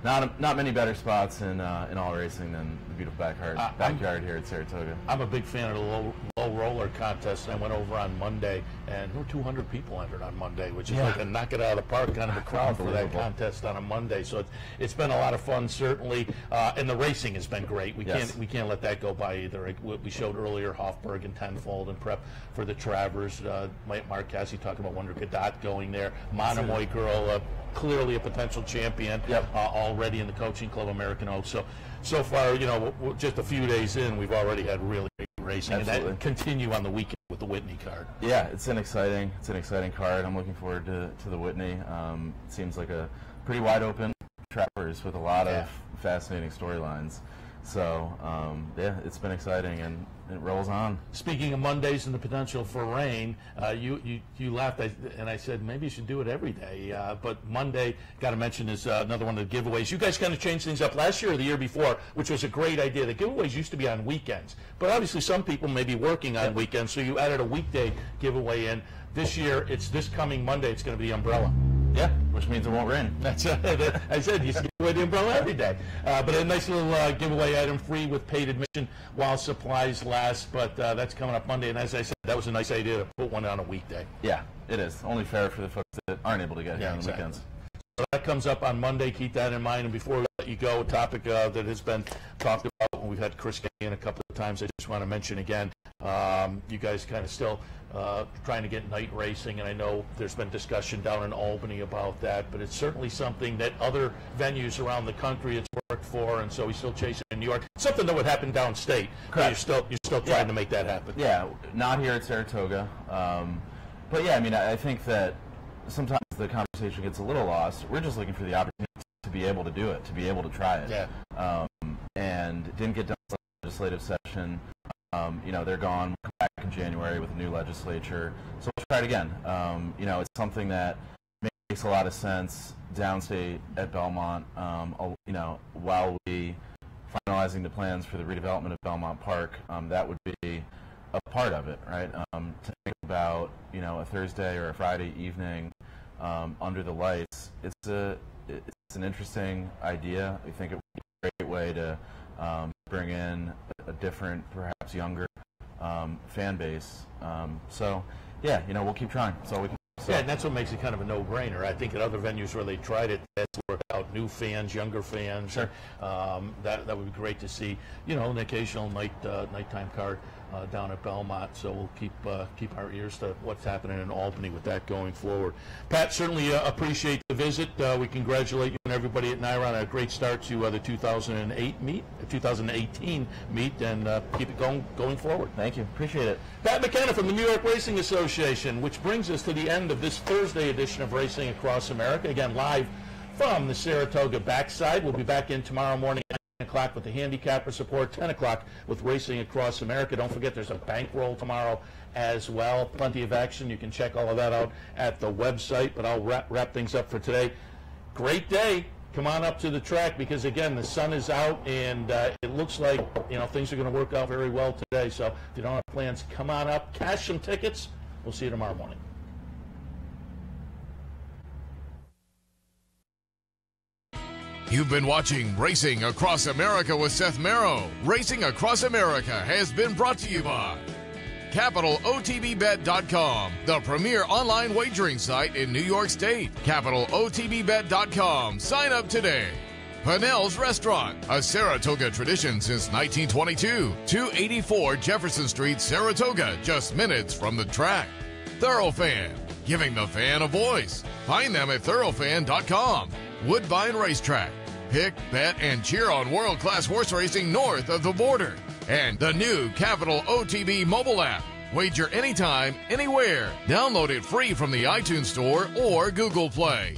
not many better spots in all racing than the beautiful backyard here at Saratoga. I'm a big fan of the low roller contest. I went over on Monday, and there were 200 people entered on Monday, which is like a knock it out of the park kind of a crowd for that contest on a Monday. So it's been a lot of fun, certainly, and the racing has been great. We can't let that go by either. We showed earlier Hofburg and Tenfold and prep for the Travers. Mark Cassidy talking about Wonder Gadot going there. Monomoy girl, clearly a potential champion already in the Coaching Club American Oaks. So far, just a few days in, we've already had really great racing. Absolutely. And that continue on the weekend with the Whitney card. Yeah, it's an exciting card. I'm looking forward to the Whitney. It seems like a pretty wide open Travers with a lot of fascinating storylines. So, it's been exciting, and it rolls on. Speaking of Mondays and the potential for rain, you laughed, and I said maybe you should do it every day. But Monday, got to mention, is another one of the giveaways. You guys kind of changed things up last year or the year before, which was a great idea. The giveaways used to be on weekends, but obviously some people may be working on weekends, so you added a weekday giveaway in. This year, it's this coming Monday, it's going to be the umbrella. Yeah, which means it won't rain. That's I said you should give away the umbrella every day. But a nice little giveaway item, free with paid admission while supplies last. But that's coming up Monday, and as I said, that was a nice idea to put one on a weekday. Yeah, it is. Only fair for the folks that aren't able to get here on the weekends. So that comes up on Monday. Keep that in mind. And before we let you go, a topic that has been talked about, and we've had Chris in a couple of times, I just want to mention again, you guys kind of still trying to get night racing, and I know there's been discussion down in Albany about that, but it's certainly something that other venues around the country it's worked for, and so we still chase it in New York. Something that would happen downstate. Correct. You're still trying to make that happen. Yeah, not here at Saratoga. But yeah, I mean, I think that sometimes the conversation gets a little lost. We're just looking for the opportunity to be able to do it, to be able to try it. Yeah. And it didn't get done in the legislative session. They're gone. We'll come back in January with a new legislature. So we'll try it again. It's something that makes a lot of sense downstate at Belmont. While we finalizing the plans for the redevelopment of Belmont Park, that would be a part of it, right? To think about, a Thursday or a Friday evening under the lights. It's an interesting idea. I think it would be a great way to bring in a different, perhaps younger fan base. We'll keep trying. So we can. So. Yeah, and that's what makes it kind of a no-brainer. I think at other venues where they tried it, that's worked out. New fans, younger fans. Sure. That would be great to see. An occasional nighttime card down at Belmont. So we'll keep our ears to what's happening in Albany with that going forward. Pat, certainly appreciate the visit. We congratulate you and everybody at NYRA on a great start to the 2018 meet, and keep it going forward. Thank you. Appreciate it. Pat McKenna from the New York Racing Association, which brings us to the end of this Thursday edition of Racing Across America. Again, live from the Saratoga backside. We'll be back in tomorrow morning at 9 o'clock with the handicapper support, 10 o'clock with Racing Across America. Don't forget there's a bankroll tomorrow as well. Plenty of action. You can check all of that out at the website, but I'll wrap things up for today. Great day. Come on up to the track because, again, the sun is out, and it looks like things are going to work out very well today. So if you don't have plans, come on up, cash some tickets. We'll see you tomorrow morning. You've been watching Racing Across America with Seth Merrow. Racing Across America has been brought to you by CapitalOTBBet.com, the premier online wagering site in New York State. CapitalOTBBet.com. Sign up today. Pinnell's Restaurant, a Saratoga tradition since 1922. 284 Jefferson Street, Saratoga, just minutes from the track. Thoroughfan, giving the fan a voice. Find them at thoroughfan.com. Woodbine Racetrack. Pick, bet, and cheer on world-class horse racing north of the border. And the new Capital OTB mobile app. Wager anytime, anywhere. Download it free from the iTunes Store or Google Play.